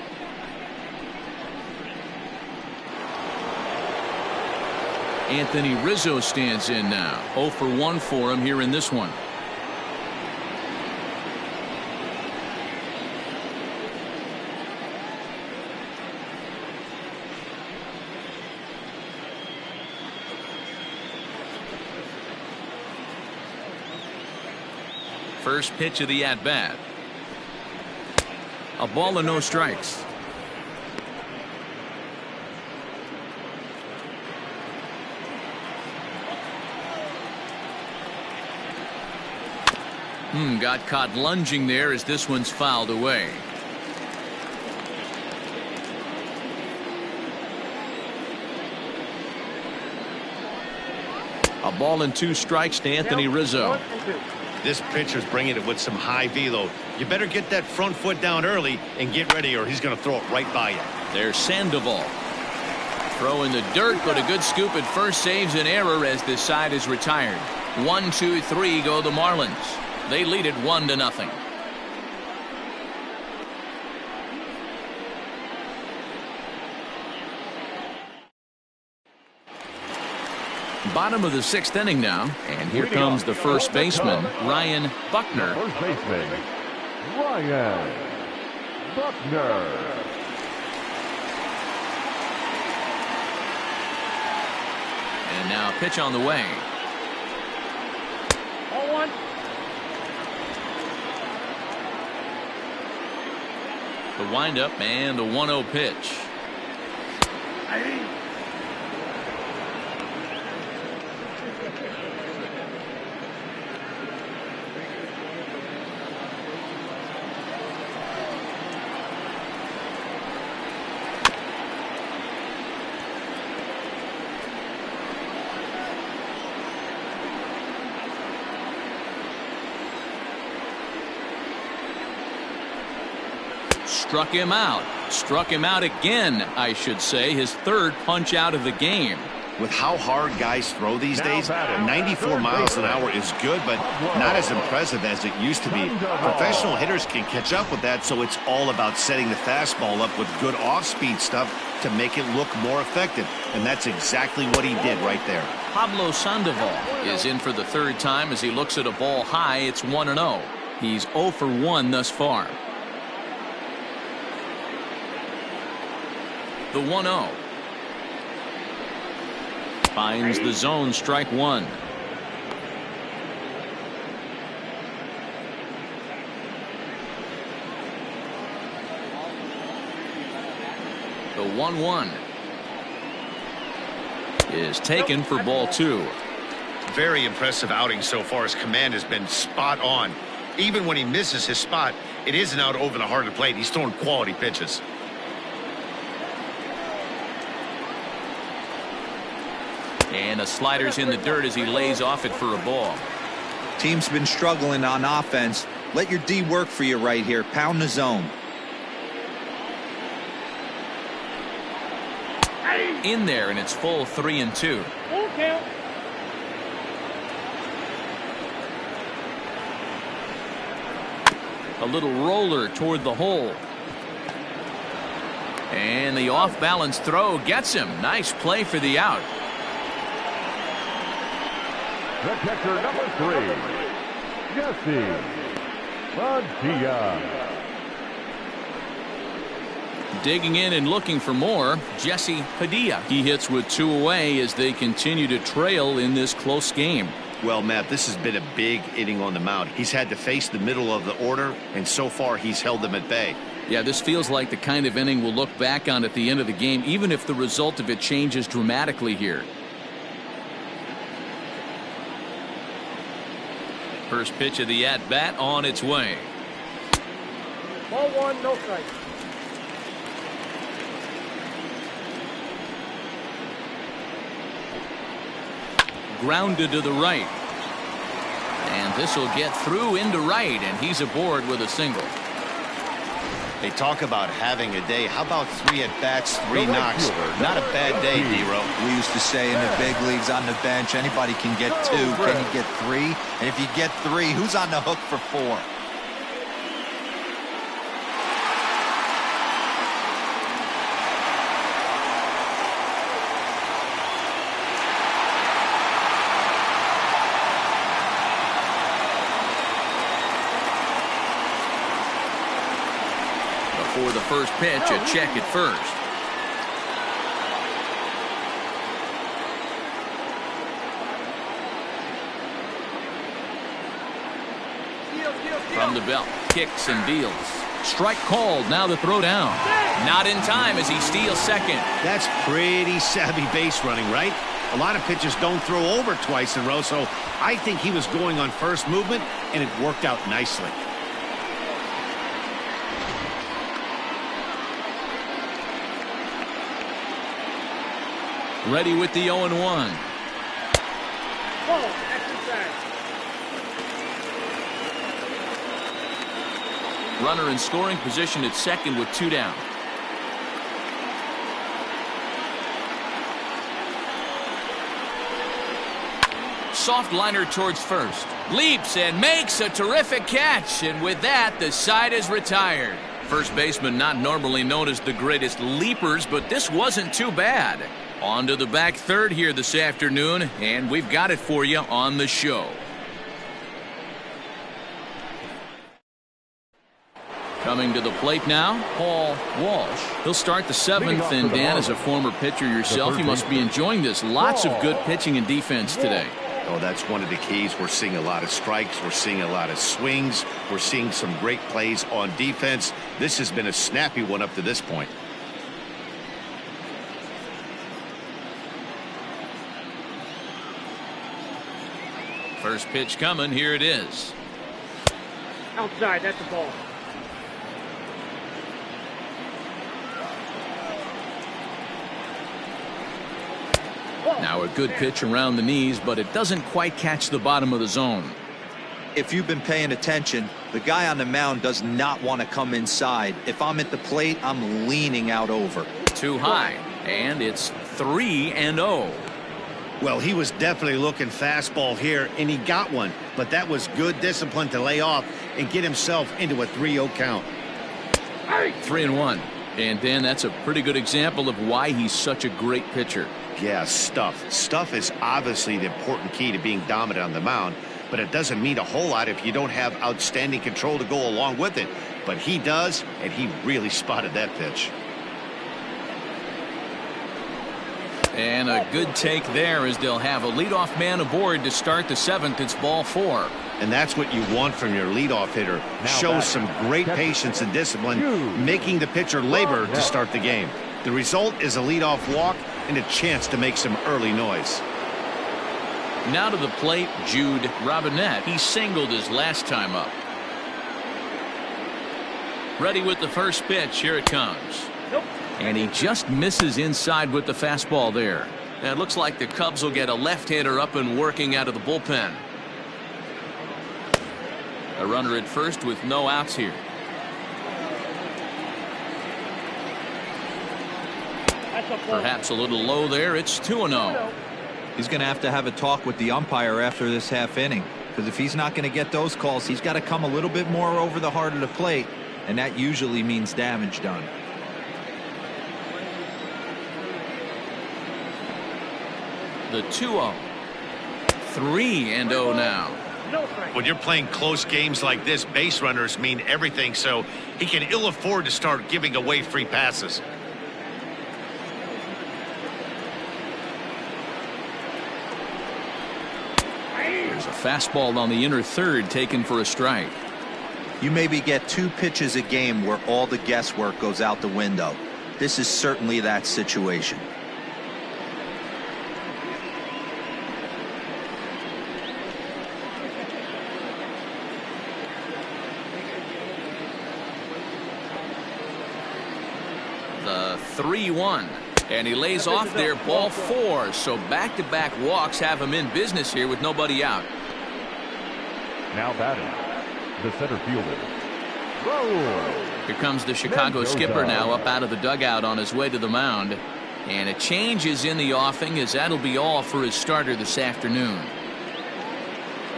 Anthony Rizzo stands in now. 0 for 1 for him here in this one. First pitch of the at-bat. A ball and no strikes. Got caught lunging there as this one's fouled away. A ball and 2 strikes to Anthony Rizzo. This pitcher's bringing it with some high velo. You better get that front foot down early and get ready, or he's going to throw it right by you. There's Sandoval. Throw in the dirt, but a good scoop at first saves an error as this side is retired. 1, 2, 3 go the Marlins. They lead it 1-0. Bottom of the 6th inning now, and here comes the first baseman, Ryan Buckner. First baseman, Ryan Buckner. And now pitch on the way. 0-1. The windup and the 1-0 pitch. Struck him out. Struck him out again, I should say. His 3rd punch out of the game. With how hard guys throw these days, 94 miles an hour is good, but not as impressive as it used to be. Professional hitters can catch up with that, so it's all about setting the fastball up with good off-speed stuff to make it look more effective. And that's exactly what he did right there. Pablo Sandoval is in for the 3rd time as he looks at a ball high. It's 1-0. He's 0 for 1 thus far. The 1-0. Finds the zone, strike 1. The 1-1 is taken for ball 2. Very impressive outing so far. His command has been spot on. Even when he misses his spot, it isn't out over the heart of the plate. He's throwing quality pitches. And the slider's in the dirt as he lays off it for a ball. Team's been struggling on offense. Let your D work for you right here. Pound the zone. In there, and it's full 3-2. Full count. A little roller toward the hole. And the off-balance throw gets him. Nice play for the out. The catcher, number 3, Jesse-JP. Digging in and looking for more, Jesse Padilla. He hits with 2 away as they continue to trail in this close game. Well, Matt, this has been a big inning on the mound. He's had to face the middle of the order, and so far he's held them at bay. Yeah, this feels like the kind of inning we'll look back on at the end of the game, even if the result of it changes dramatically here. First pitch of the at-bat on its way. Ball 1, no strike. Grounded to the right. And this will get through into right, and he's aboard with a single. They talk about having a day. How about 3 at-bats, 3 knocks? Not a bad day, D-Row. We used to say in the big leagues on the bench, anybody can get 2. Can you get 3? And if you get 3, who's on the hook for 4? For the first pitch, a check at first. From the belt, kicks and deals. Strike called, now the throw down. Not in time as he steals second. That's pretty savvy base running, right? A lot of pitchers don't throw over twice in a row, so I think he was going on first movement, and it worked out nicely. Ready with the 0-1. Ball, exercise. Runner in scoring position at second with 2 down. Soft liner towards first. Leaps and makes a terrific catch. And with that, the side is retired. First baseman not normally known as the greatest leapers, but this wasn't too bad. On to the back third here this afternoon, and we've got it for you on the show. Coming to the plate now, Paul Walsh. He'll start the 7th, and Dan, as a former pitcher yourself, you must be enjoying this. Lots of good pitching and defense today. Oh, that's one of the keys. We're seeing a lot of strikes. We're seeing a lot of swings. We're seeing some great plays on defense. This has been a snappy one up to this point. First pitch coming. Here it is. Outside, that's a ball. Now a good pitch around the knees, but it doesn't quite catch the bottom of the zone. If you've been paying attention, the guy on the mound does not want to come inside. If I'm at the plate, I'm leaning out over. Too high, and it's 3-0. Well, he was definitely looking fastball here, and he got one. But that was good discipline to lay off and get himself into a 3-0 count. 3-1. And, Dan, that's a pretty good example of why he's such a great pitcher. Yeah, stuff. Stuff is obviously the important key to being dominant on the mound, but it doesn't mean a whole lot if you don't have outstanding control to go along with it. But he does, and he really spotted that pitch. And a good take there as they'll have a leadoff man aboard to start the 7th. It's ball 4. And that's what you want from your leadoff hitter. Shows some great patience and discipline, making the pitcher labor to start the game. The result is a leadoff walk and a chance to make some early noise. Now to the plate, Jude Robinette. He singled his last time up. Ready with the first pitch. Here it comes. And he just misses inside with the fastball there. And it looks like the Cubs will get a left-hander up and working out of the bullpen. A runner at first with no outs here. Perhaps a little low there. It's 2-0. He's going to have a talk with the umpire after this half inning, because if he's not going to get those calls, he's got to come a little bit more over the heart of the plate, and that usually means damage done. The 2-0. 3-0 now. When you're playing close games like this, base runners mean everything, so he can ill afford to start giving away free passes. There's a fastball on the inner third taken for a strike. You maybe get 2 pitches a game where all the guesswork goes out the window. This is certainly that situation. The 3-1. And he lays off there, ball 4. So back-to-back walks have him in business here with nobody out. Now batting, the center fielder, Raul. Here comes the Chicago skipper now up out of the dugout on his way to the mound. And a change is in the offing, as that'll be all for his starter this afternoon.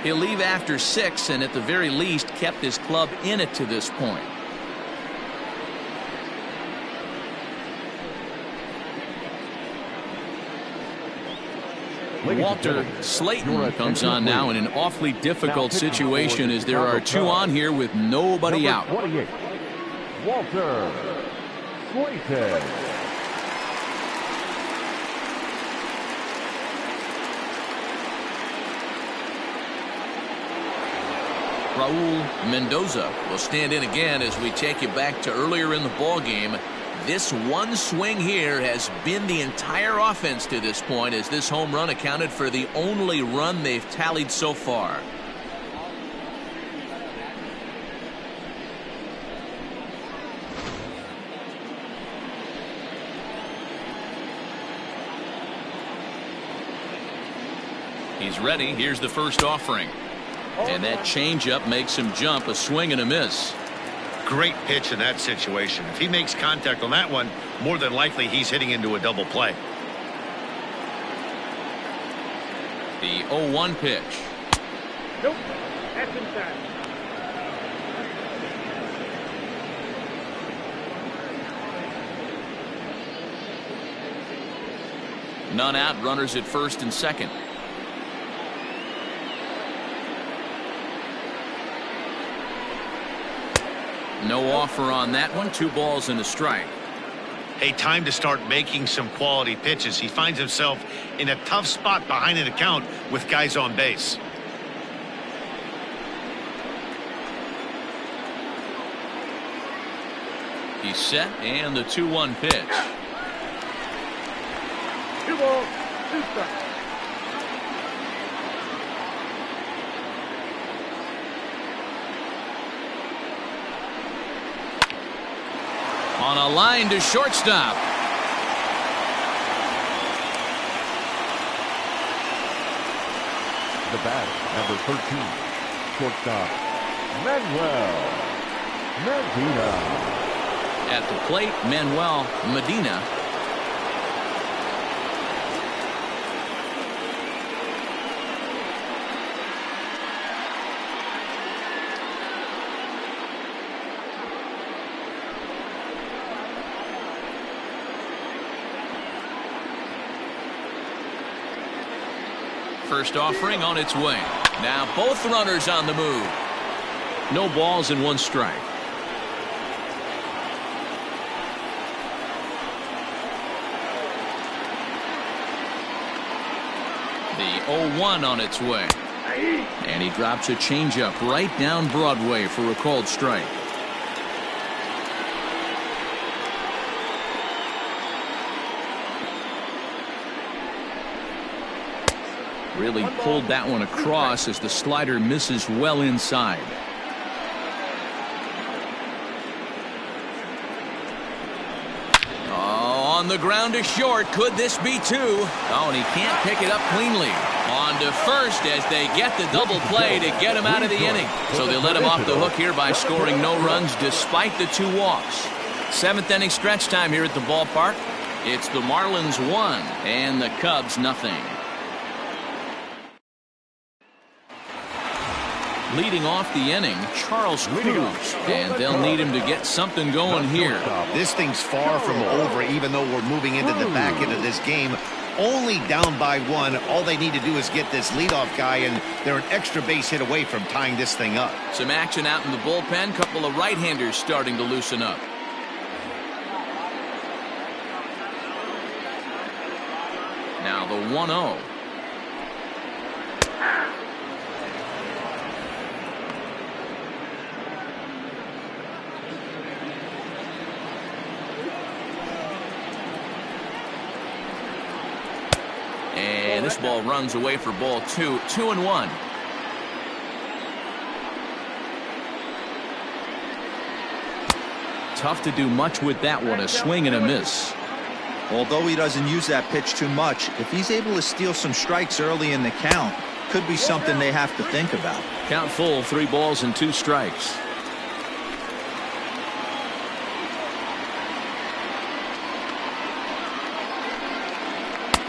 He'll leave after 6 and at the very least kept his club in it to this point. Walter Slayton comes on now in an awfully difficult situation, as there are 2 on here with nobody out. 28, Walter Slayton. Raul Mendoza will stand in again as we take you back to earlier in the ball game. This one swing here has been the entire offense to this point, as this home run accounted for the only run they've tallied so far. He's ready. Here's the first offering. And that changeup makes him jump. A swing and a miss. Great pitch in that situation. If he makes contact on that one, more than likely he's hitting into a double play. The 0-1 pitch. Nope. That's inside. None out. Runners at first and second. No offer on that one. 2 balls and a strike. Hey, time to start making some quality pitches. He finds himself in a tough spot behind an account with guys on base. He's set, and the 2-1 pitch. 2 balls, 2 strikes. On a line to shortstop. The bat, number 13, shortstop, Manuel Medina. At the plate, Manuel Medina. First offering on its way. Now both runners on the move. No balls and 1 strike. The 0-1 on its way. And he drops a changeup right down Broadway for a called strike. Really pulled that one across as the slider misses well inside. On the ground to short. Could this be two? Oh, and he can't pick it up cleanly. On to first as they get the double play to get him out of the inning. So they let him off the hook here by scoring no runs despite the 2 walks. 7th inning stretch time here at the ballpark. It's the Marlins 1 and the Cubs nothing. Leading off the inning, Charles Cruz, and they'll need him to get something going here. This thing's far from over, even though we're moving into the back end of this game. Only down by 1. All they need to do is get this leadoff guy, and they're an extra base hit away from tying this thing up. Some action out in the bullpen. Couple of right-handers starting to loosen up. Now the 1-0. And this ball runs away for ball 2. 2-1. Tough to do much with that one. A swing and a miss. Although he doesn't use that pitch too much, if he's able to steal some strikes early in the count, could be something they have to think about. Count full, 3 balls and 2 strikes.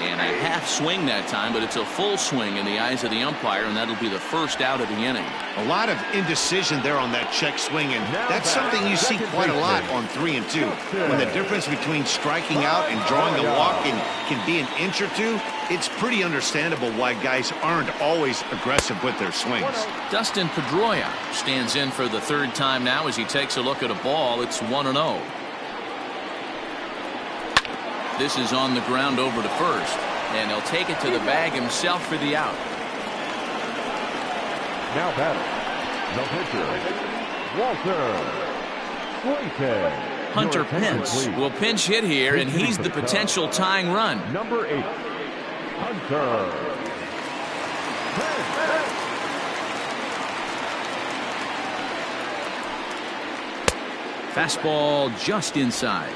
And a half swing that time, but it's a full swing in the eyes of the umpire, and that'll be the first out of the inning. A lot of indecision there on that check swing, and that's something you see quite a lot on 3 and 2. When the difference between striking out and drawing a walk can be an inch or 2, it's pretty understandable why guys aren't always aggressive with their swings. Dustin Pedroia stands in for the 3rd time now as he takes a look at a ball. It's 1-0. This is on the ground over to first, and he'll take it to the bag himself for the out. Now batting, the pitcher, Walter Clayton. Hunter Pence will pinch hit here, and he's the potential tying run. Number 8, Hunter Pence. Fastball just inside.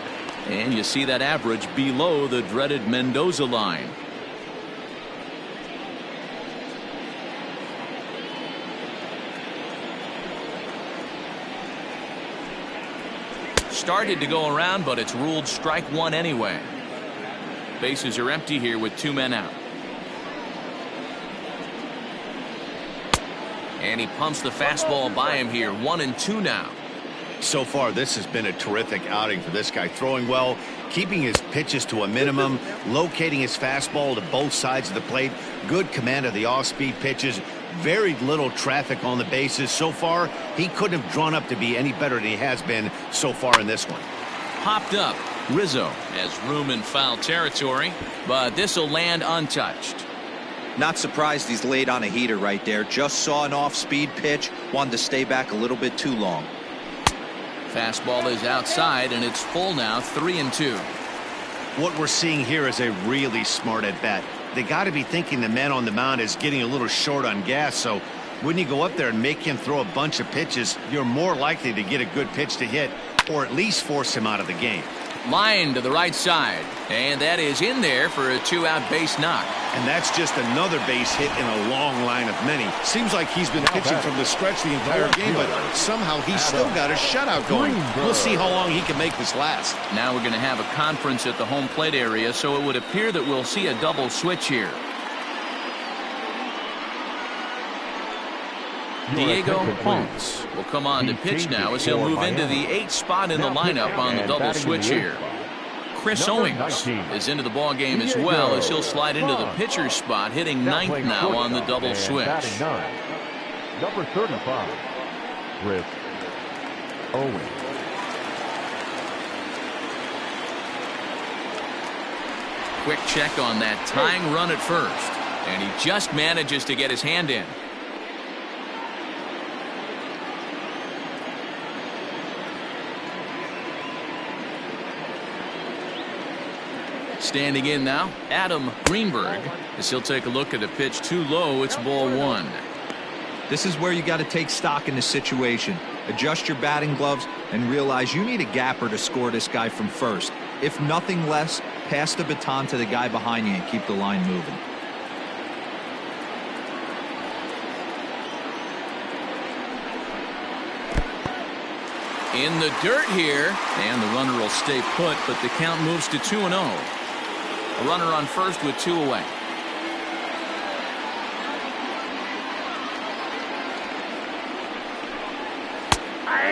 And you see that average below the dreaded Mendoza line. Started to go around, but it's ruled strike 1 anyway. Bases are empty here with 2 men out. And he pumps the fastball by him here. 1-2 now. So far, this has been a terrific outing for this guy. Throwing well, keeping his pitches to a minimum, locating his fastball to both sides of the plate, good command of the off-speed pitches, very little traffic on the bases. So far, he couldn't have drawn up to be any better than he has been so far in this one. Popped up. Rizzo has room in foul territory, but this will land untouched. Not surprised he's laid on a heater right there. Just saw an off-speed pitch, wanted to stay back a little bit too long. Fastball is outside, and it's full now. 3-2. What we're seeing here is a really smart at bat. They got to be thinking the man on the mound is getting a little short on gas, so when you go up there and make him throw a bunch of pitches, you're more likely to get a good pitch to hit, or at least force him out of the game. Line to the right side, and that is in there for a 2-out base knock. And that's just another base hit in a long line of many. Seems like he's been pitching from the stretch the entire game, but somehow he's still got a shutout going. We'll see how long he can make this last. Now we're going to have a conference at the home plate area, so it would appear that we'll see a double switch here. Diego Ponce will come on to pitch now as he'll move into the 8th spot in the lineup on the double switch here. Chris Owings is into the ball game as well as he'll slide into the pitcher's spot, hitting 9th now on the double switch. Number 35, Chris Owings. Quick check on that tying run at first, and he just manages to get his hand in. Standing in now, Adam Greenberg, as he'll take a look at a pitch too low. It's ball 1. This is where you got to take stock in the situation. Adjust your batting gloves and realize you need a gapper to score this guy from first. If nothing less, pass the baton to the guy behind you and keep the line moving. In the dirt here, and the runner will stay put, but the count moves to 2-0. A runner on first with 2 away.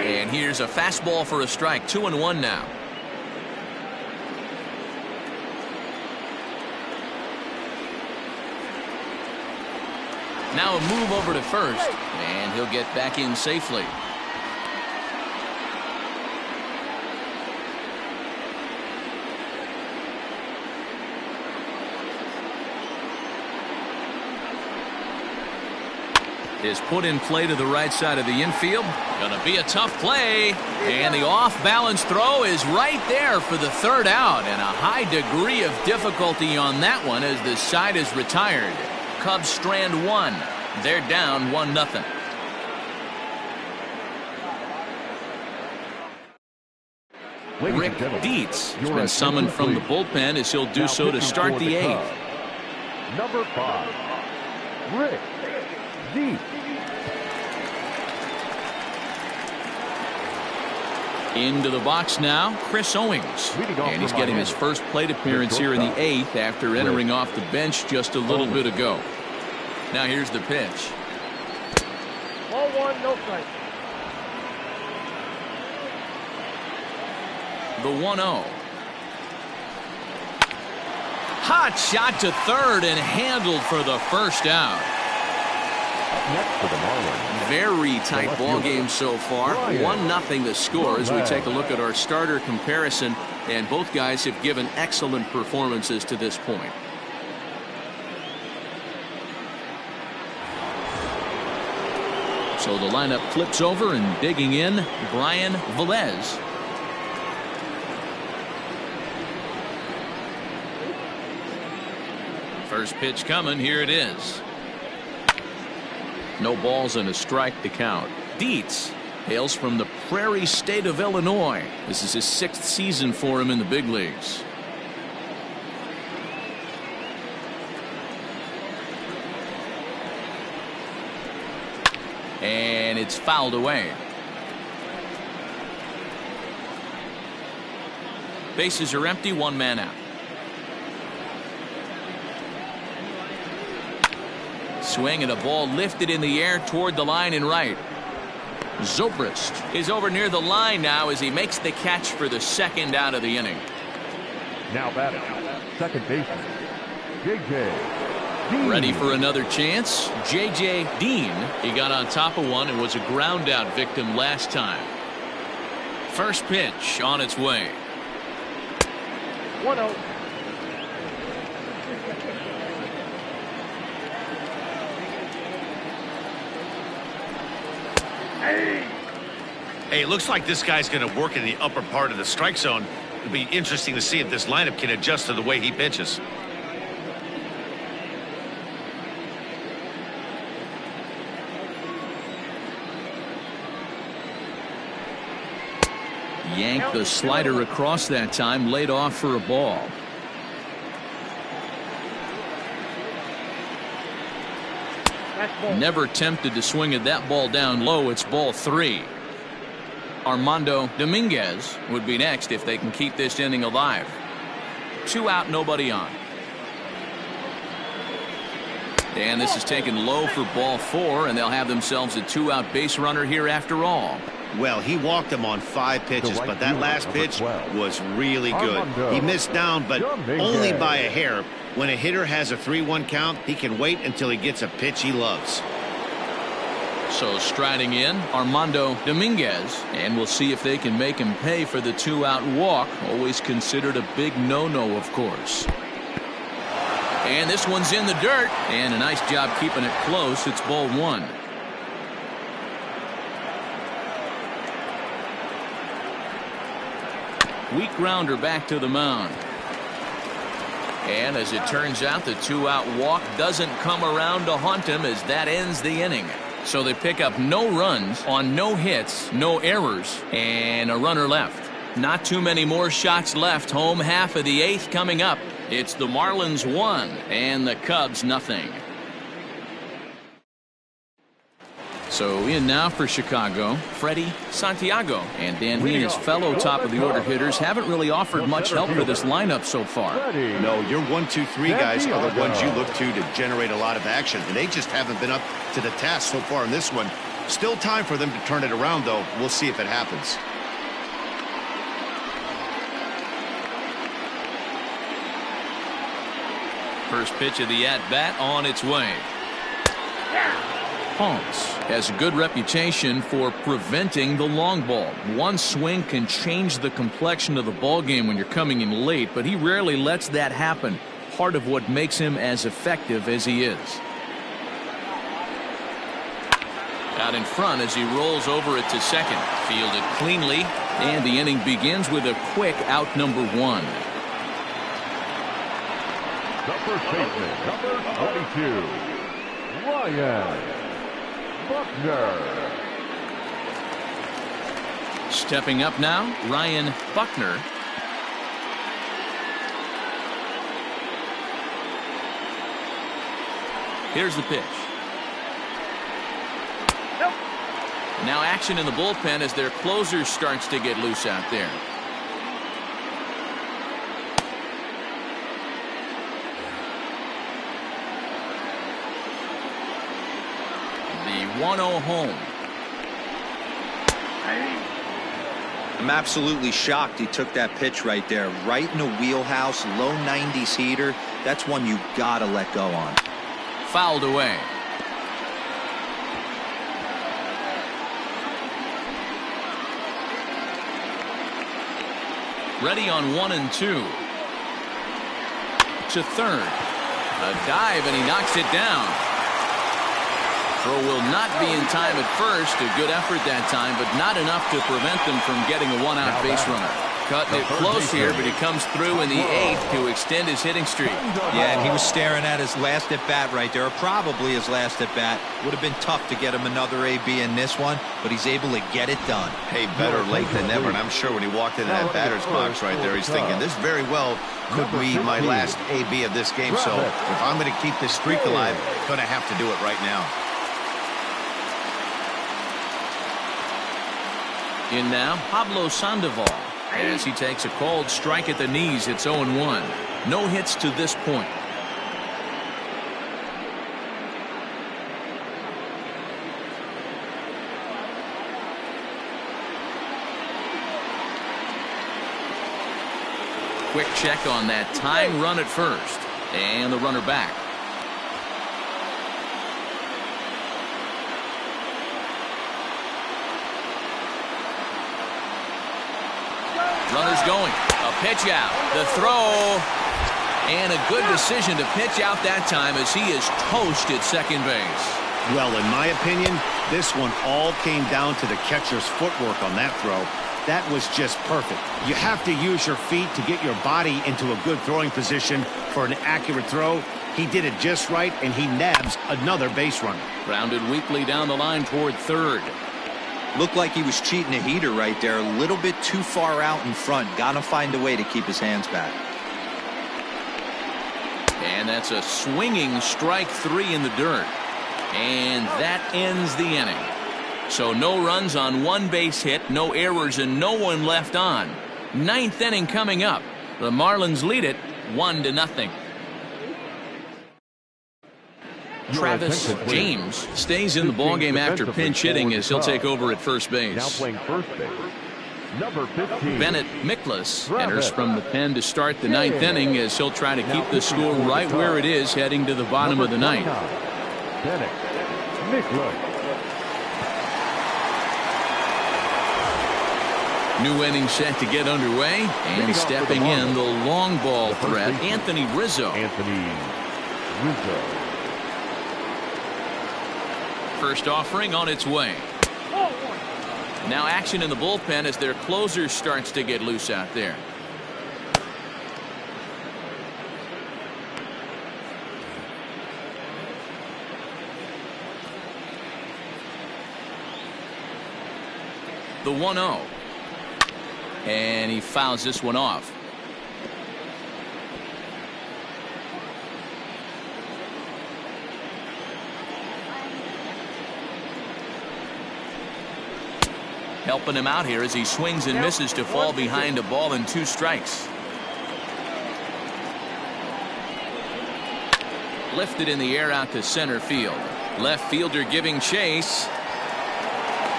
And here's a fastball for a strike. 2-1 now. Now a move over to first, and he'll get back in safely. Is put in play to the right side of the infield. Gonna be a tough play. And the off-balance throw is right there for the 3rd out. And a high degree of difficulty on that one as the side is retired. Cubs strand 1. They're down 1-0. Rick Dietz has been summoned from the bullpen as he'll do so to start the 8th. Number 5, Rick Dietz. Into the box now, Chris Owings. And he's getting his first plate appearance here in the 8th after entering off the bench just a little bit ago. Now here's the pitch. Ball 1, no strike. The 1-0. Hot shot to third and handled for the 1st out. Next for the Marlins. Very tight ball game so far. 1-0 the score as we take a look at our starter comparison, and both guys have given excellent performances to this point. So the lineup flips over, and digging in, Brian Velez. First pitch coming, here it is. No balls and a strike to count. Dietz hails from the Prairie State of Illinois. This is his 6th season for him in the big leagues. And it's fouled away. Bases are empty, 1 man out. Swing and a ball lifted in the air toward the line and right. Zobrist is over near the line now as he makes the catch for the 2nd out of the inning. Now batting, second baseman, J.J. Dean. Ready for another chance. J.J. Dean. He got on top of one and was a ground out victim last time. First pitch on its way. 1-0. Hey, it looks like this guy's going to work in the upper part of the strike zone. It'll be interesting to see if this lineup can adjust to the way he pitches. Yanked the slider across that time, laid off for a ball. Never tempted to swing at that ball down low. It's ball 3. Armando Dominguez would be next if they can keep this inning alive. 2 out, nobody on. And this is taken low for ball 4, and they'll have themselves a 2-out base runner here after all. Well, he walked him on 5 pitches, but that last pitch was really good. He missed down, but only by a hair. When a hitter has a 3-1 count, he can wait until he gets a pitch he loves. So striding in, Armando Dominguez, and we'll see if they can make him pay for the 2-out walk. Always considered a big no-no, of course. And this one's in the dirt, and a nice job keeping it close. It's ball 1. Weak grounder back to the mound. And as it turns out, the 2-out walk doesn't come around to haunt him as that ends the inning. So they pick up no runs on no hits, no errors, and a runner left. Not too many more shots left. Home half of the 8th coming up. It's the Marlins 1 and the Cubs nothing. So in now for Chicago, Freddie Santiago. And Dan Hean, his fellow top of the order hitters, haven't really offered much help for this lineup so far. No, your 1, 2, 3 guys are the ones you look to generate a lot of action, and they just haven't been up to the task so far in this one. Still time for them to turn it around, though. We'll see if it happens. First pitch of the at-bat on its way. Ponce has a good reputation for preventing the long ball. One swing can change the complexion of the ball game when you're coming in late, but he rarely lets that happen. Part of what makes him as effective as he is. Out in front as he rolls over it to second. Fielded cleanly, and the inning begins with a quick out number 1. The first baseman, number 22, Ryan Buckner. Stepping up now, Ryan Buckner. Here's the pitch. Nope. Now action in the bullpen as their closer starts to get loose out there. The 1-0 home. I'm absolutely shocked he took that pitch right there. Right in the wheelhouse, low 90s heater. That's one you gotta let go on. Fouled away. Ready on 1 and 2. To third. A dive and he knocks it down. Throw will not be in time at first. A good effort that time, but not enough to prevent them from getting a 1-out base runner. Cutting it close here, but he comes through in the 8th to extend his hitting streak. Yeah, and he was staring at his last at-bat right there, or probably his last at-bat. Would have been tough to get him another AB in this one, but he's able to get it done. Hey, better late than never, and I'm sure when he walked into that batter's box right there, he's thinking, this very well could be my last AB of this game, so if I'm going to keep this streak alive, I'm going to have to do it right now. In now, Pablo Sandoval. As he takes a cold strike at the knees, it's 0-1. No hits to this point. Quick check on that tying run at first. And the runner back. Runners going. A pitch out. The throw. And a good decision to pitch out that time as he is toast at second base. Well, in my opinion, this one all came down to the catcher's footwork on that throw. That was just perfect. You have to use your feet to get your body into a good throwing position for an accurate throw. He did it just right, and he nabs another base runner. Rounded weakly down the line toward third. Looked like he was cheating a heater right there. A little bit too far out in front. Gotta find a way to keep his hands back. And that's a swinging strike 3 in the dirt. And that ends the inning. So no runs on 1 base hit, no errors, and no one left on. 9th inning coming up. The Marlins lead it 1-0. Travis James stays in the ballgame after pinch hitting as he'll take over at first base. Now playing first base, number 15. Bennett Miklas enters from the pen to start the 9th inning as he'll try to keep the score right where it is heading to the bottom of the 9th. Bennett Miklas. New inning set to get underway, and stepping in the long ball threat, Anthony Rizzo. First offering on its way. Now action in the bullpen as their closer starts to get loose out there. The 1-0. And he fouls this one off. Helping him out here as he swings and misses to fall behind a ball and 2 strikes. Lifted in the air out to center field. Left fielder giving chase.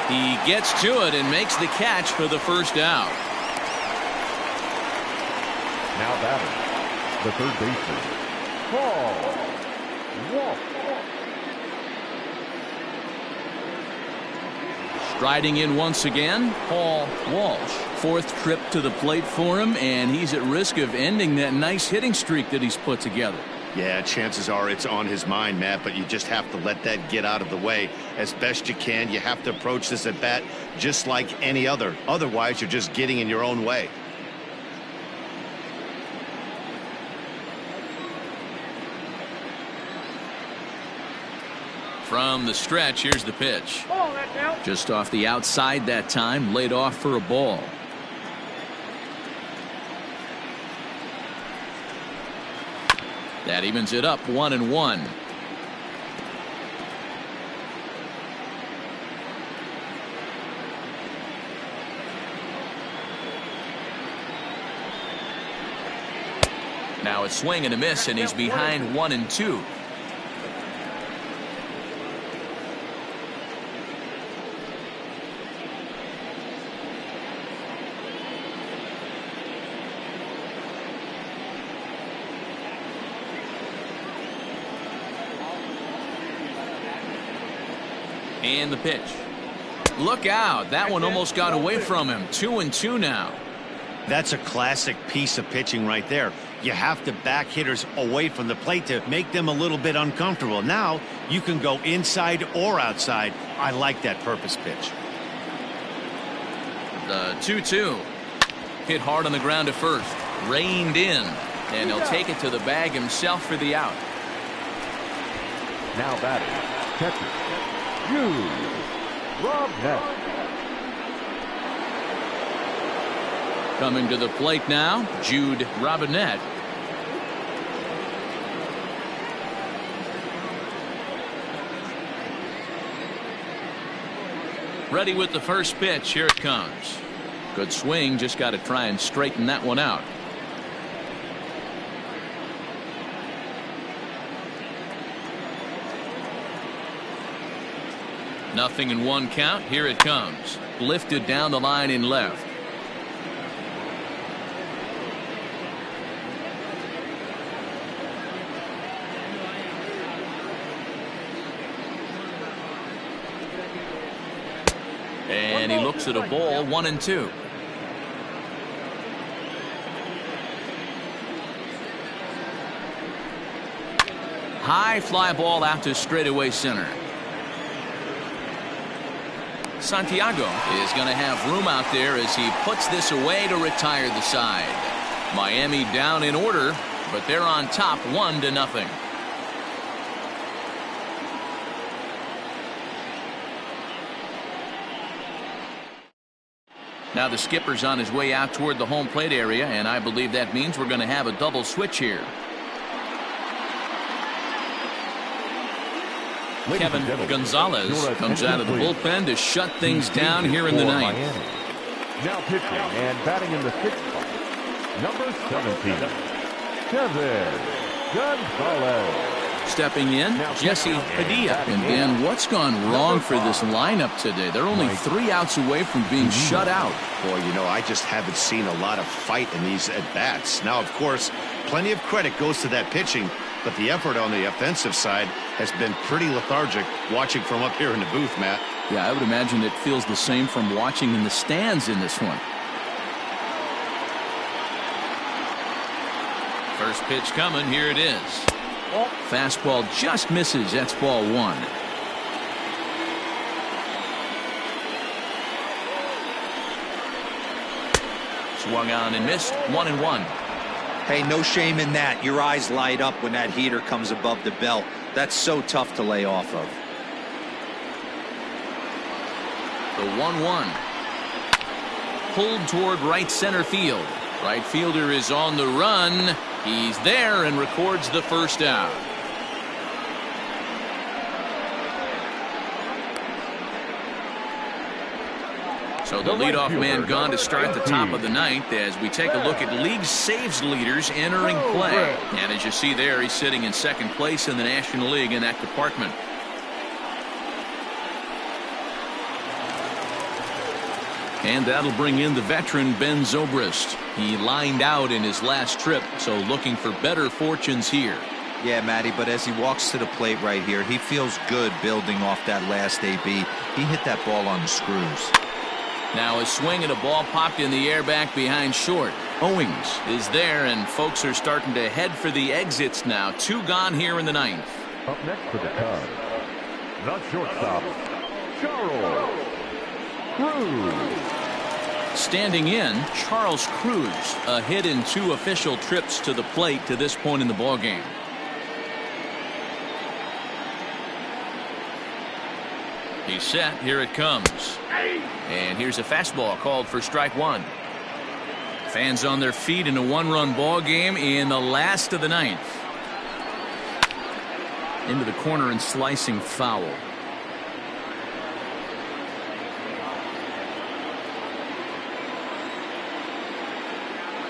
He gets to it and makes the catch for the first out. Now batting, the third baseman, Paul Walsh. Striding in once again, Paul Walsh. 4th trip to the plate for him, and he's at risk of ending that nice hitting streak that he's put together. Yeah, chances are it's on his mind, Matt, but you just have to let that get out of the way as best you can. You have to approach this at bat just like any other. Otherwise, you're just getting in your own way. From the stretch, here's the pitch. Just off the outside that time, laid off for a ball. That evens it up 1-1. Now a swing and a miss, and he's behind 1-2. And the pitch. Look out. That one almost got away from him. 2-2 now. That's a classic piece of pitching right there. You have to back hitters away from the plate to make them a little bit uncomfortable. Now you can go inside or outside. I like that purpose pitch. The 2-2. Hit hard on the ground to first. Reined in. And he'll take it to the bag himself for the out. Now batting, catcher, Jude Robinette. Coming to the plate now, Jude Robinette. Ready with the first pitch. Here it comes. Good swing. Just got to try and straighten that one out. Nothing in 1 count. Here it comes. Lifted down the line in left. And he looks at a ball. 1-2. High fly ball out to straightaway center. Santiago is going to have room out there as he puts this away to retire the side. Miami down in order, but they're on top 1-0. Now the skipper's on his way out toward the home plate area, and I believe that means we're going to have a double switch here. Kevin Gonzalez comes out of the bullpen to shut things down here in the ninth. Now pitching and batting in the 6th spot, number 17, Kevin Gonzalez. Stepping in, Jesse Padilla. And Dan, what's gone wrong for this lineup today? They're only 3 outs away from being shut out. Boy, you know, I just haven't seen a lot of fight in these at-bats. Now, of course, plenty of credit goes to that pitching, but the effort on the offensive side has been pretty lethargic watching from up here in the booth, Matt. Yeah, I would imagine it feels the same from watching in the stands in this one. First pitch coming. Here it is. Fastball just misses. That's ball 1. Swung on and missed. 1-1. Hey, no shame in that. Your eyes light up when that heater comes above the belt. That's so tough to lay off of. The 1-1. pulled toward right center field. Right fielder is on the run. He's there and records the first out. So the leadoff man gone to start the top of the ninth as we take a look at league saves leaders entering play. And as you see there, he's sitting in second place in the National League in that department. And that'll bring in the veteran Ben Zobrist. He lined out in his last trip, so looking for better fortunes here. Yeah, Matty, but as he walks to the plate right here, he feels good building off that last AB. He hit that ball on the screws. Now a swing and a ball popped in the air back behind short. Owings is there, and folks are starting to head for the exits now. 2 gone here in the ninth. Up next for the Cubs, the shortstop, Charles Cruz. Standing in, Charles Cruz, a hit in 2 official trips to the plate to this point in the ballgame. He's set. Here it comes. And here's a fastball called for strike 1. Fans on their feet in a 1-run ball game in the last of the ninth. Into the corner and slicing foul.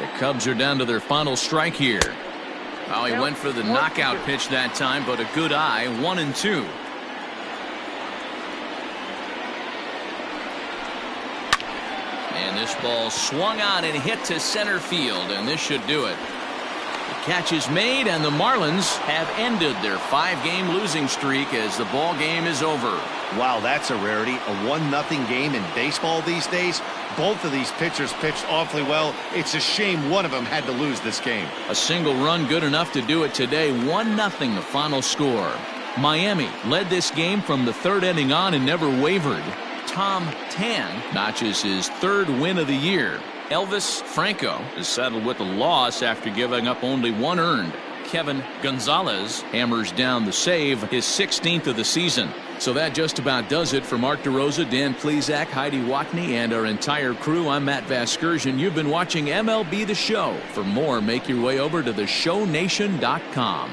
The Cubs are down to their final strike here. Oh, he went for the knockout pitch that time, but a good eye. 1-2. And this ball swung on and hit to center field, and this should do it. The catch is made, and the Marlins have ended their 5-game losing streak as the ball game is over. Wow, that's a rarity. A 1-0 game in baseball these days. Both of these pitchers pitched awfully well. It's a shame one of them had to lose this game. A single run good enough to do it today. 1-0 the final score. Miami led this game from the 3rd inning on and never wavered. Tom Tan notches his 3rd win of the year. Elvis Franco is settled with a loss after giving up only 1 earned. Kevin Gonzalez hammers down the save, his 16th of the season. So that just about does it for Mark DeRosa, Dan Plesac, Heidi Watney, and our entire crew. I'm Matt Vasgersian. You've been watching MLB The Show. For more, make your way over to theshownation.com.